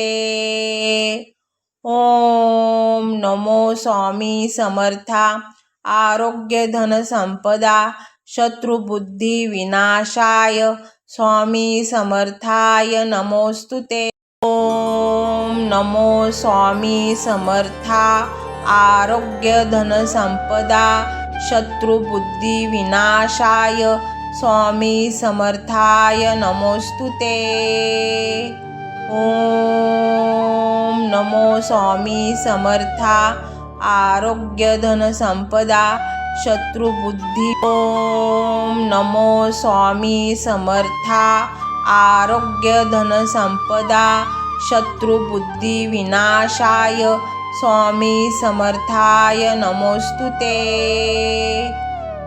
ओम नमो स्वामी समर्था। आरोग्य धन संपदा शत्रुबुद्धिविनाशाय स्वामी समर्थाय नमोस्तुते। ओम नमो स्वामी समर्था। आरोग्य धन संपदा शत्रुबुद्धिविनाशाय स्वामी समर्थाय नमोस्तुते। ओम नमो स्वामी समर्था। आरोग्य धन संपदा शत्रुबुद्धि। ओम नमो स्वामी समर्था। आरोग्य धन संपदा शत्रुबुद्धिविनाशाय स्वामी समर्थाय नमोस्तुते।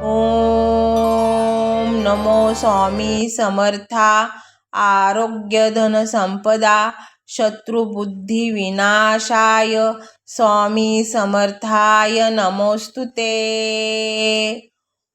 ओम नमो स्वामी समर्था। आरोग्य धन संपदा शत्रुबुद्धिविनाशाय स्वामी समर्थाय नमोस्तुते।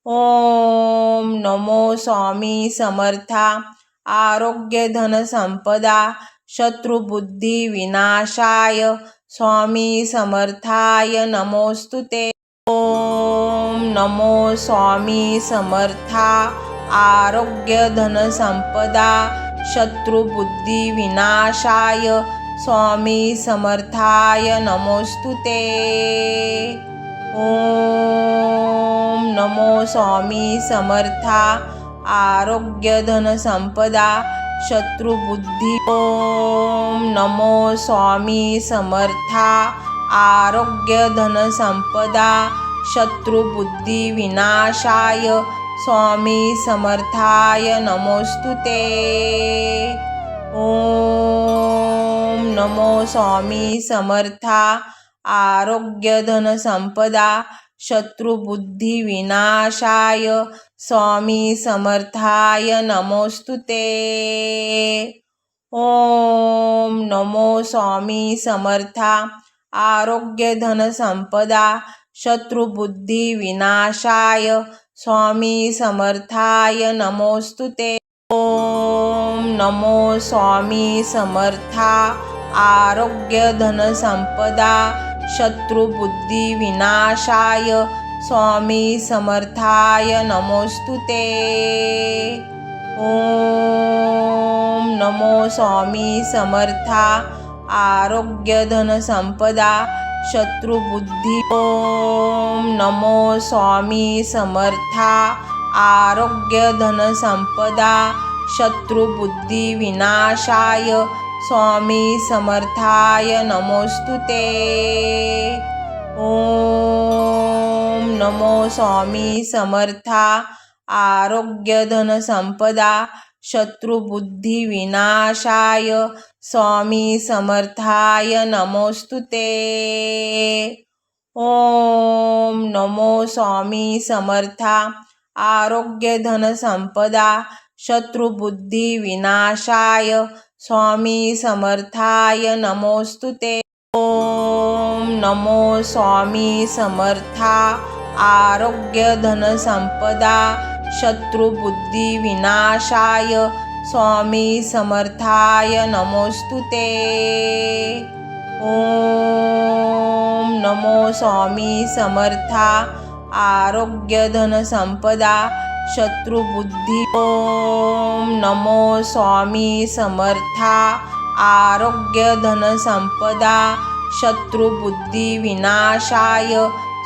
ओम नमो स्वामी समर्था। आरोग्य धन संपदा शत्रुबुद्धिविनाशाय स्वामी समर्थाय नमोस्तुते। ओम नमो स्वामी समर्था। आरोग्य धन संपदा शत्रुबुद्धिविनाशाय स्वामी समर्थाय नमोस्तुते। ओम नमो स्वामी समर्था आरोग्य धन संपदा शत्रुबुद्धी ओम नमो स्वामी समर्था आरोग्य धन संपदा शत्रुबुद्धी विनाशाय स्वामी समर्थाय नमोस्तुते ओम नमो स्वामी समर्था आरोग्य धन संपदा शत्रुबुद्धी विनाशाय स्वामी समर्थाय नमोस्तुते ओम नमो स्वामी समर्था आरोग्य धन संपदा शत्रुबुद्धी विनाशाय स्वामी समर्थाय नमोस्तुते ओम नमो स्वामी समर्था आरोग्य धन संपदा शत्रुबुद्धी विनाशाय स्वामी समर्थाय नमोस्तुते ओम नमो स्वामी समर्था आरोग्य धन संपदा शत्रुबुद्धी ओम नमो स्वामी समर्था आरोग्य धन संपदा शत्रुबुद्धी विनाशाय स्वामी समर्थाय नमोस्तुते ओम नमो स्वामी समर्था आरोग्य धन संपदा शत्रुबुद्धी विनाशाय स्वामी समर्थाय नमोस्तुते ओम नमो स्वामी समर्था आरोग्य धन संपदा शत्रुबुद्धी विनाशाय स्वामी समर्थाय नमोस्तुते ओम नमो स्वामी समर्था आरोग्य धन संपदा शत्रुबुद्धी विनाशाय स्वामी समर्थाय नमोस्तुते ओम नमो स्वामी समर्था आरोग्य धन संपदा शत्रुबुद्धी ओम नमो स्वामी समर्था आरोग्य धन संपदा शत्रुबुद्धी विनाशाय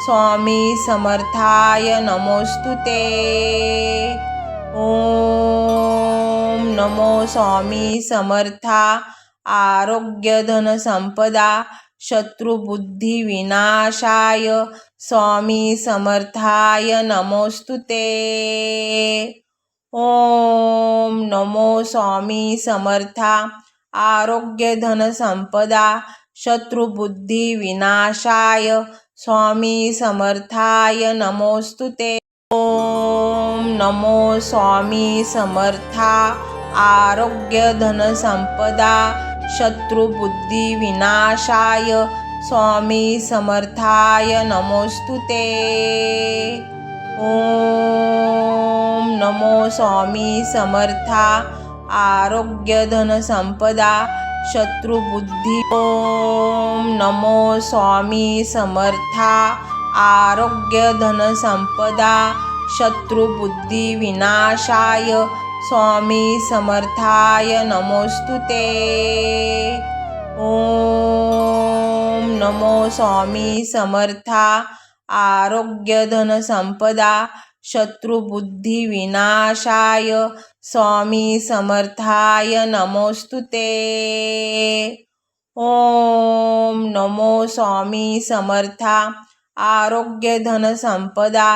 स्वामी समर्थाय नमोस्तुते ओम नमो स्वामी समर्था आरोग्य धन संपदा शत्रुबुद्धी विनाशाय स्वामी समर्थाय नमोस्तुते ओम नमो स्वामी समर्था आरोग्य धन संपदा शत्रुबुद्धी विनाशाय स्वामी समर्थाय नमोस्तुते ओम नमो स्वामी समर्था आरोग्य धन संपदा शत्रुबुद्धी विनाशाय स्वामी समर्थाय नमोस्तुते ओम नमो स्वामी समर्था आरोग्य धन संपदा शत्रुबुद्धी ओम नमो स्वामी समर्था आरोग्य धन संपदा शत्रुबुद्धी विनाशाय स्वामी समर्थाय नमोस्तुते ओम नमो स्वामी समर्था आरोग्य धन संपदा शत्रुबुद्धी विनाशाय स्वामी समर्थाय नमोस्तुते ओम नमो स्वामी समर्था आरोग्य धन संपदा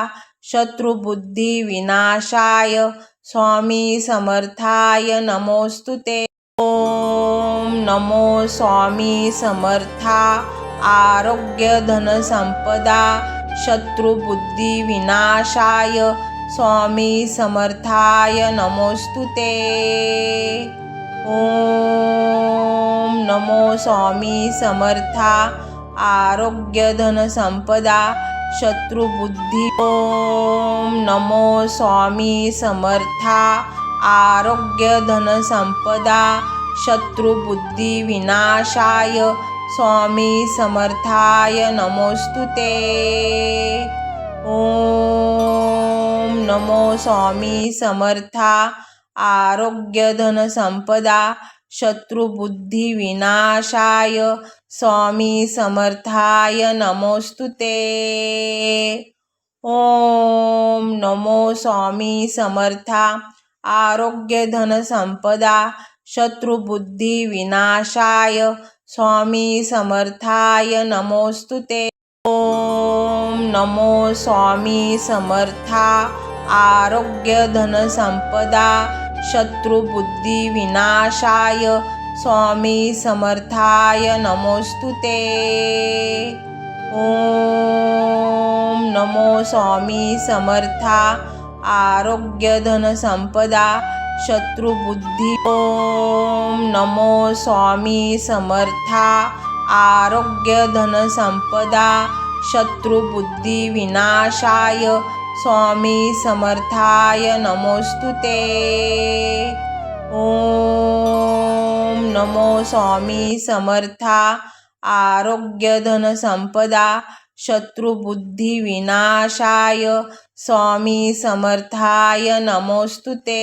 शत्रुबुद्धी विनाशाय स्वामी समर्थाय नमोस्तुते ओम नमो स्वामी समर्था आरोग्य धन संपदा शत्रुबुद्धी विनाशाय स्वामी समर्थाय नमोस्तुते ओम नमो स्वामी समर्था आरोग्य धन संपदा शत्रुबुद्धी ओम नमो स्वामी समर्था आरोग्य धन संपदा शत्रुबुद्धी विनाशाय स्वामी समर्थाय नमोस्तुते ओम नमो स्वामी समर्था आरोग्य धन संपदा शत्रुबुद्धी विनाशाय स्वामी समर्थाय नमोस्तुते ओम नमो स्वामी समर्था आरोग्य धन संपदा शत्रुबुद्धी विनाशाय स्वामी समर्थाय नमोस्तुते। ओम नमो स्वामी समर्था आरोग्य धन संपदा शत्रुबुद्धी विनाशाय स्वामी समर्थाय नमोस्तुते। ओम नमो स्वामी समर्था आरोग्य धन संपदा शत्रुबुद्धी। ओम नमो स्वामी समर्था आरोग्य धन संपदा शत्रुबुद्धी विनाशाय स्वामी समर्थाय नमोस्तुते। ओम नमो स्वामी समर्था आरोग्य धन संपदा शत्रुबुद्धी विनाशाय स्वामी समर्थाय नमोस्तुते।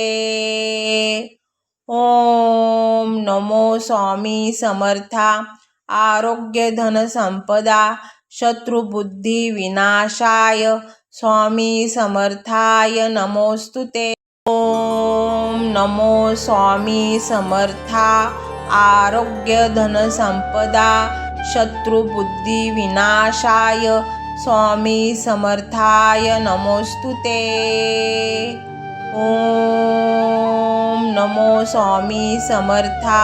ओम नमो स्वामी समर्था आरोग्य धन संपदा शत्रुबुद्धी विनाशाय स्वामी समर्थाय नमोस्तुते। ओम नमो स्वामी समर्था आरोग्य धन संपदा शत्रुबुद्धी विनाशाय स्वामी समर्थाय नमोस्तुते। ओम नमो स्वामी समर्था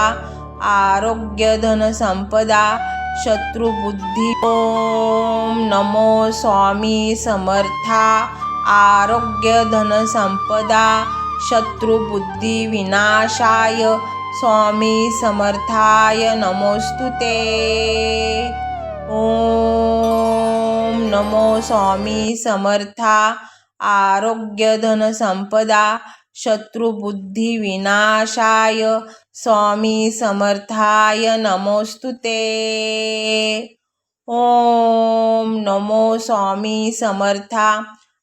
आरोग्य धन संपदा शत्रुबुद्धी। ओम नमो स्वामी समर्था आरोग्य धन संपदा शत्रुबुद्धी विनाशाय स्वामी समर्थाय नमोस्तुते। ओम नमो स्वामी समर्था आरोग्य धन संपदा शत्रुबुद्धी विनाशाय स्वामी समर्थाय नमोस्तुते। ओम नमो स्वामी समर्था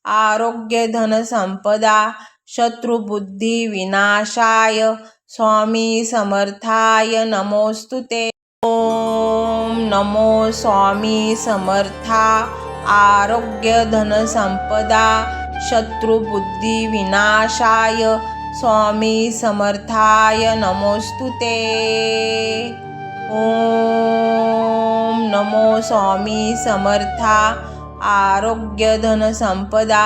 आरोग्य धन संपदा शत्रुबुद्धी विनाशाय स्वामी समर्थाय नमोस्तुते। ओम नमो स्वामी समर्था आरोग्य धन संपदा शत्रुबुद्धी विनाशाय स्वामी समर्थाय नमोस्तुते। ओम नमो स्वामी समर्था आरोग्य धन संपदा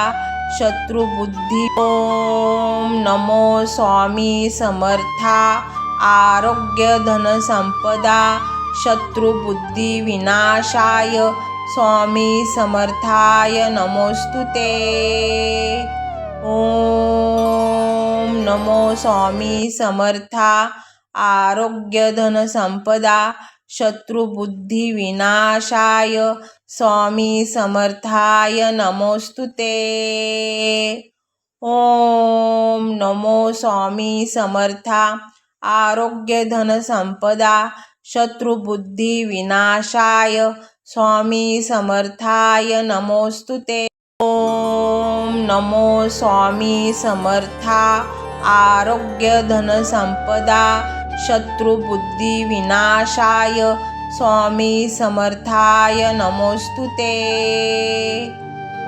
शत्रुबुद्धी। ओम नमो स्वामी समर्था आरोग्य धन संपदा शत्रुबुद्धी विनाशाय स्वामी समर्थाय नमोस्तुते। ओम नमो स्वामी समर्था आरोग्य धन संपदा शत्रुबुद्धी विनाशाय स्वामी समर्थाय नमोस्तुते। ओम नमो स्वामी समर्था आरोग्य धन संपदा शत्रुबुद्धी विनाशाय स्वामी समर्थाय नमोस्तुते। ओम नमो स्वामी समर्था आरोग्य धन संपदा शत्रुबुद्धी विनाशाय स्वामी समर्थाय नमोस्तुते।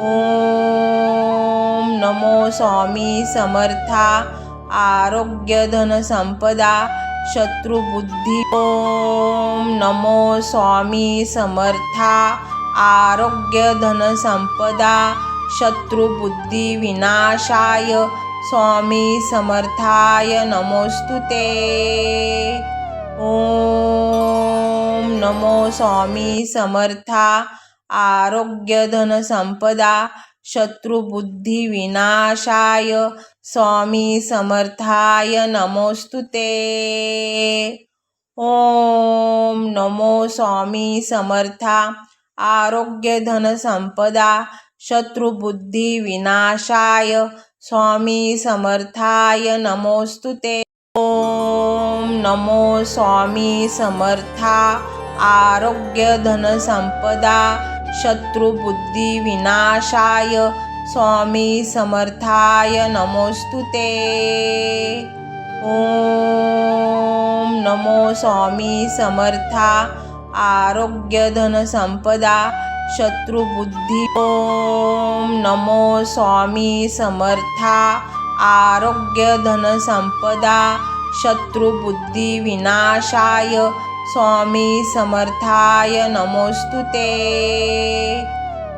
ओम नमो स्वामी समर्था आरोग्य धन संपदा शत्रुबुद्धी। ओम नमो स्वामी समर्था आरोग्य धन संपदा शत्रुबुद्धी विनाशाय स्वामी समर्थाय नमोस्तुते। ओम नमो स्वामी समर्था आरोग्य धन संपदा शत्रुबुद्धी विनाशाय स्वामी समर्थाय नमोस्तुते। ओम नमो स्वामी समर्था आरोग्य धन संपदा शत्रुबुद्धी विनाशाय स्वामी समर्थाय नमोस्तुते। ओम नमो स्वामी समर्था आरोग्य धन संपदा शत्रुबुद्धी विनाशाय स्वामी समर्थाय नमोस्तुते। ओम नमो स्वामी समर्था आरोग्य धन संपदा शत्रुबुद्धी। ओम नमो स्वामी समर्था आरोग्य धन संपदा शत्रुबुद्धी विनाशाय स्वामी समर्थाय नमोस्तुते।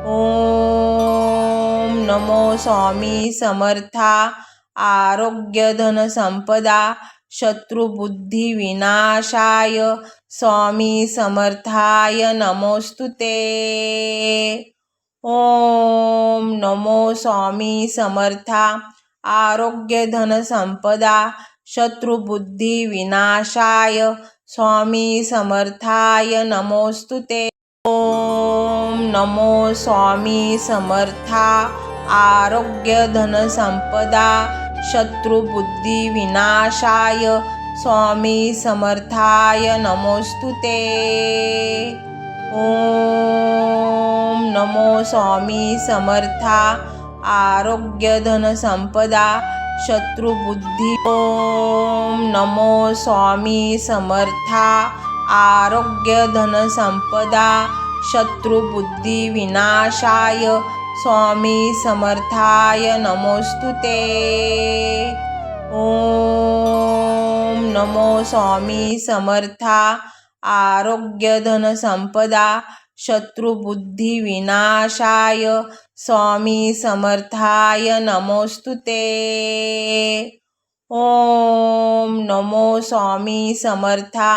ओम नमो स्वामी समर्था आरोग्य धन संपदा शत्रुबुद्धी विनाशाय स्वामी समर्थाय नमोस्तुते। ओम नमो स्वामी समर्था आरोग्य धन संपदा शत्रुबुद्धी विनाशाय स्वामी समर्थाय नमोस्तुते। ओम नमो स्वामी समर्था आरोग्य धन संपदा शत्रुबुद्धी विनाशाय स्वामी समर्थाय नमोस्तुते। ओम नमो स्वामी समर्था आरोग्य धन संपदा शत्रुबुद्धी। ओम नमो स्वामी समर्था आरोग्य धन संपदा शत्रुबुद्धी विनाशाय स्वामी समर्थाय नमोस्तुते। ओम नमो स्वामी समर्था आरोग्य धन संपदा शत्रुबुद्धी विनाशाय स्वामी समर्थाय नमोस्तुते। ओम नमो स्वामी समर्था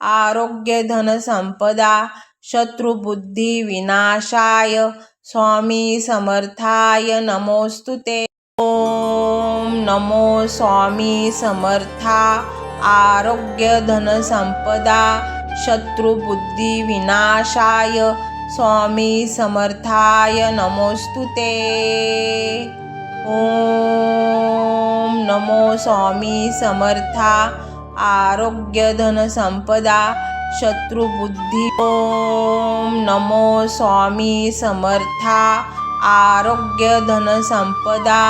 आरोग्य धन संपदा शत्रुबुद्धी विनाशाय स्वामी समर्थाय नमोस्तुते। ओम नमो स्वामी समर्था आरोग्य धन संपदा शत्रुबुद्धी विनाशाय स्वामी समर्थाय नमोस्तुते। ओम नमो स्वामी समर्था आरोग्य धन संपदा शत्रुबुद्धी। ओम नमो स्वामी समर्था आरोग्य धन संपदा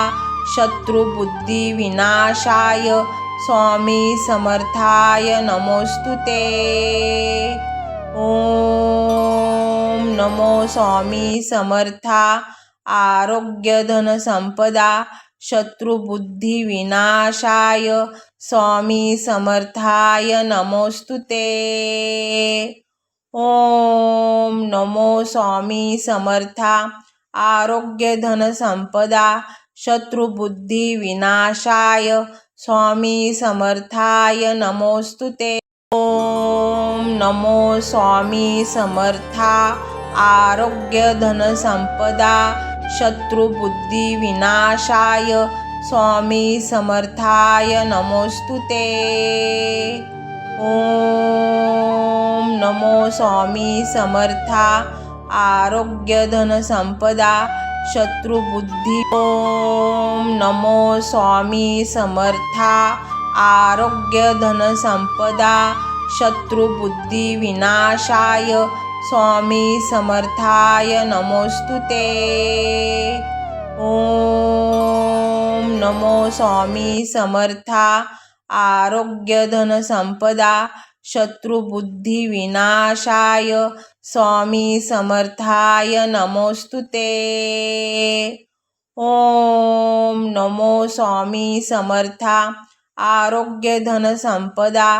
शत्रुबुद्धी विनाशाय स्वामी समर्थाय नमोस्तुते। ओम नमो स्वामी समर्था आरोग्य धन संपदा शत्रुबुद्धी विनाशाय स्वामी समर्थाय नमोस्तुते। ओम नमो स्वामी समर्था आरोग्य धन संपदा शत्रुबुद्धी विनाशाय स्वामी समर्थाय नमोस्तुते। ओम नमो स्वामी समर्था आरोग्य धन संपदा शत्रुबुद्धी विनाशाय स्वामी समर्थाय नमोस्तुते। ओम नमो स्वामी समर्था आरोग्य धन संपदा शत्रुबुद्धी। ओम नमो स्वामी समर्था आरोग्य धन संपदा शत्रुबुद्धी विनाशाय स्वामी समर्थाय नमोस्तुते। ओम नमो स्वामी समर्था आरोग्य धन संपदा शत्रुबुद्धी विनाशाय स्वामी समर्थाय नमोस्तुते। ओम नमो स्वामी समर्था आरोग्य धन संपदा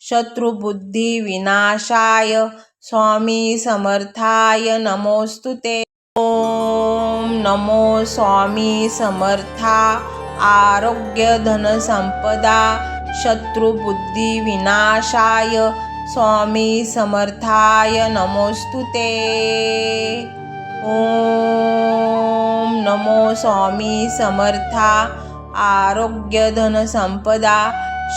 शत्रुबुद्धी विनाशाय स्वामी समर्थाय नमोस्तुते। ओम नमो स्वामी समर्था आरोग्य धन संपदा शत्रुबुद्धी विनाशाय स्वामी समर्थाय नमोस्तुते। ओम नमो स्वामी समर्था आरोग्य धन संपदा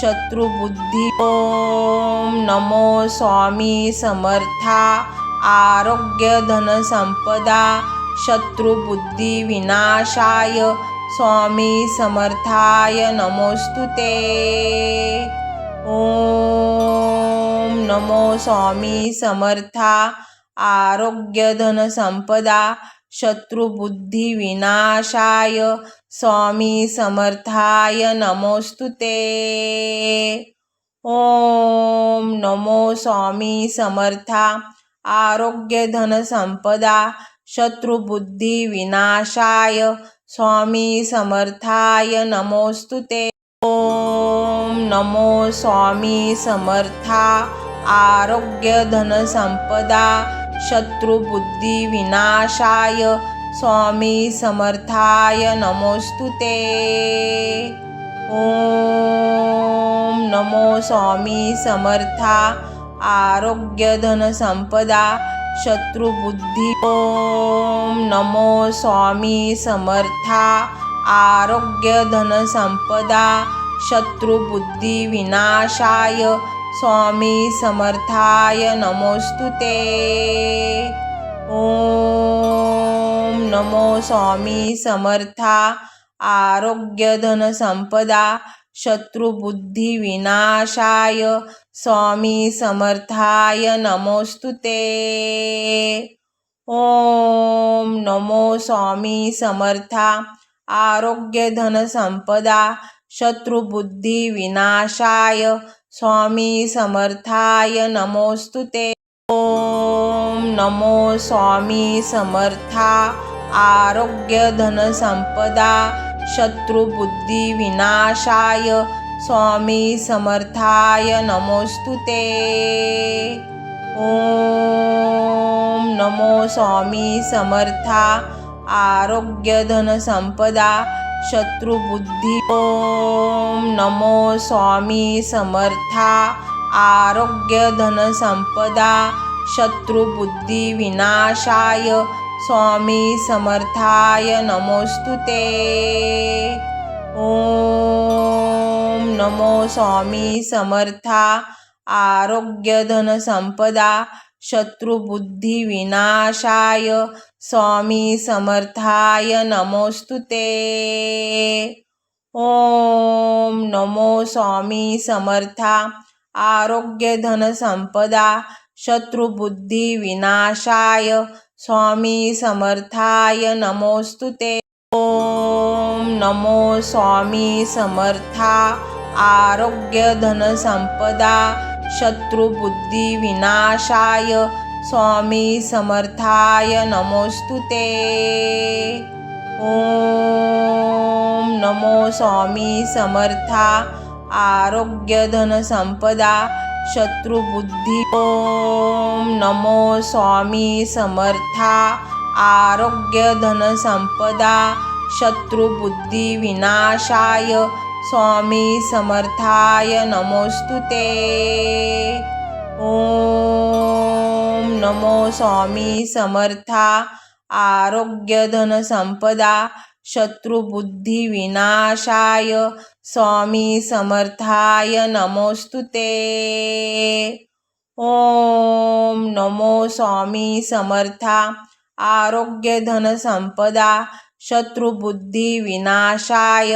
शत्रुबुद्धी। ओम नमो स्वामी समर्था आरोग्य धन संपदा शत्रुबुद्धी विनाशाय स्वामी समर्थाय नमोस्तुते। ओम नमो स्वामी समर्था आरोग्य धन संपदा शत्रुबुद्धी विनाशाय स्वामी समर्थाय नमोस्तुते। ओम नमो स्वामी समर्था आरोग्य धन संपदा शत्रुबुद्धी विनाशाय स्वामी समर्थाय नमोस्तुते। ओम नमो स्वामी समर्था। आरोग्य धन संपदा शत्रुबुद्धी विनाशाय स्वामी समर्थाय नमोस्तुते। ओम नमो स्वामी समर्था। आरोग्य धन संपदा शत्रुबुद्धी। ओम नमो स्वामी समर्था। आरोग्य धन संपदा शत्रुबुद्धी विनाशाय स्वामी समर्थाय नमोस्तुते। ओम नमो स्वामी समर्था। आरोग्य धन संपदा शत्रुबुद्धी विनाशाय स्वामी समर्थाय नमोस्तुते। ओम नमो स्वामी समर्था। आरोग्य धन संपदा शत्रुबुद्धी विनाशाय स्वामी समर्थाय नमोस्तुते। ओम नमो स्वामी समर्था। आरोग्य धन संपदा शत्रुबुद्धी विनाशाय स्वामी समर्थाय नमोस्तुते। ओम नमो स्वामी समर्था। आरोग्य धन संपदा शत्रुबुद्धी। ओम नमो स्वामी समर्था। आरोग्य धन संपदा शत्रुबुद्धी विनाशाय स्वामी समर्थाय नमोस्तुते। ओम नमो स्वामी समर्था। आरोग्य धन संपदा शत्रुबुद्धी विनाशाय स्वामी समर्थाय नमोस्तुते। ओम नमो स्वामी समर्था। आरोग्य धन संपदा शत्रुबुद्धी विनाशाय स्वामी समर्थाय नमोस्तुते। ओम नमो स्वामी समर्था। आरोग्य धन संपदा शत्रुबुद्धी विनाशाय स्वामी समर्थाय नमोस्तुते। ओम नमो स्वामी समर्था। आरोग्य धन संपदा शत्रुबुद्धी। ओम नमो स्वामी समर्था। आरोग्य धन संपदा शत्रुबुद्धी विनाशाय स्वामी समर्थाय नमोस्तुते। ओम नमो स्वामी समर्था। आरोग्य धन संपदा शत्रुबुद्धी विनाशाय स्वामी समर्थाय नमोस्तुते। ओम नमो स्वामी समर्था। आरोग्य धन संपदा शत्रुबुद्धी विनाशाय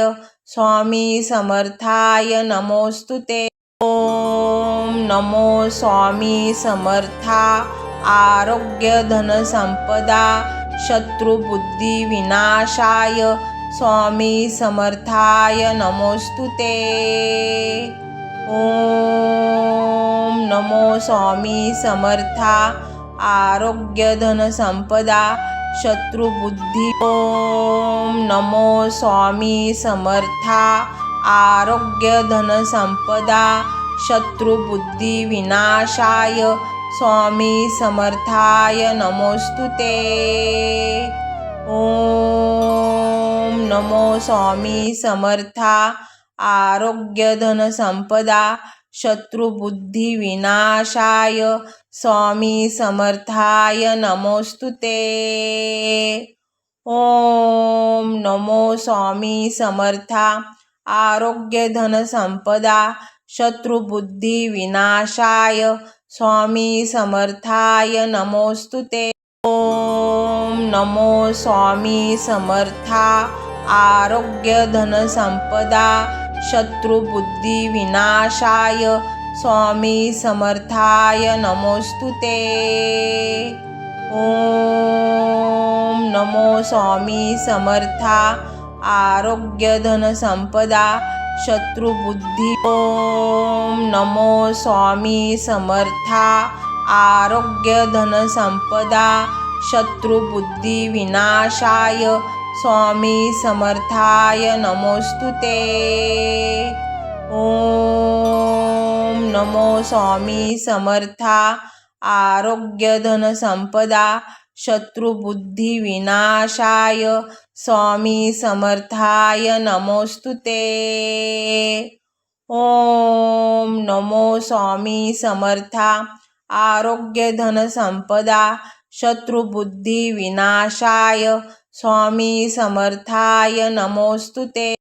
स्वामी समर्थाय नमोस्तुते। ओम नमो स्वामी समर्था। आरोग्य धन संपदा शत्रुबुद्धी विनाशाय स्वामी समर्थाय नमोस्तुते। ओम नमो स्वामी समर्था। आरोग्य धन संपदा शत्रुबुद्धी। ओम नमो स्वामी समर्था। आरोग्य धन संपदा शत्रुबुद्धी विनाशाय स्वामी समर्थाय नमोस्तुते। ओम नमो स्वामी समर्था। आरोग्य धन संपदा शत्रुबुद्धी विनाशाय स्वामी समर्थाय नमोस्तुते। ओम नमो स्वामी समर्था। आरोग्य धन संपदा शत्रुबुद्धी विनाशाय स्वामी समर्थाय नमोस्तुते। ओम नमो स्वामी समर्था। आरोग्य धन संपदा शत्रुबुद्धी विनाशाय स्वामी समर्थाय नमोस्तुते। ओम नमो स्वामी समर्था। आरोग्य धन संपदा शत्रुबुद्धी। ओम नमो स्वामी समर्था। आरोग्य धन संपदा शत्रुबुद्धी विनाशाय स्वामी समर्थाय नमोस्तुते। ओम नमो स्वामी समर्था। आरोग्य धन संपदा शत्रुबुद्धी विनाशाय स्वामी समर्थाय नमोस्तुते। ओम नमो स्वामी समर्था। आरोग्य धन संपदा शत्रुबुद्धी विनाशाय स्वामी समर्थाय नमोस्तुते।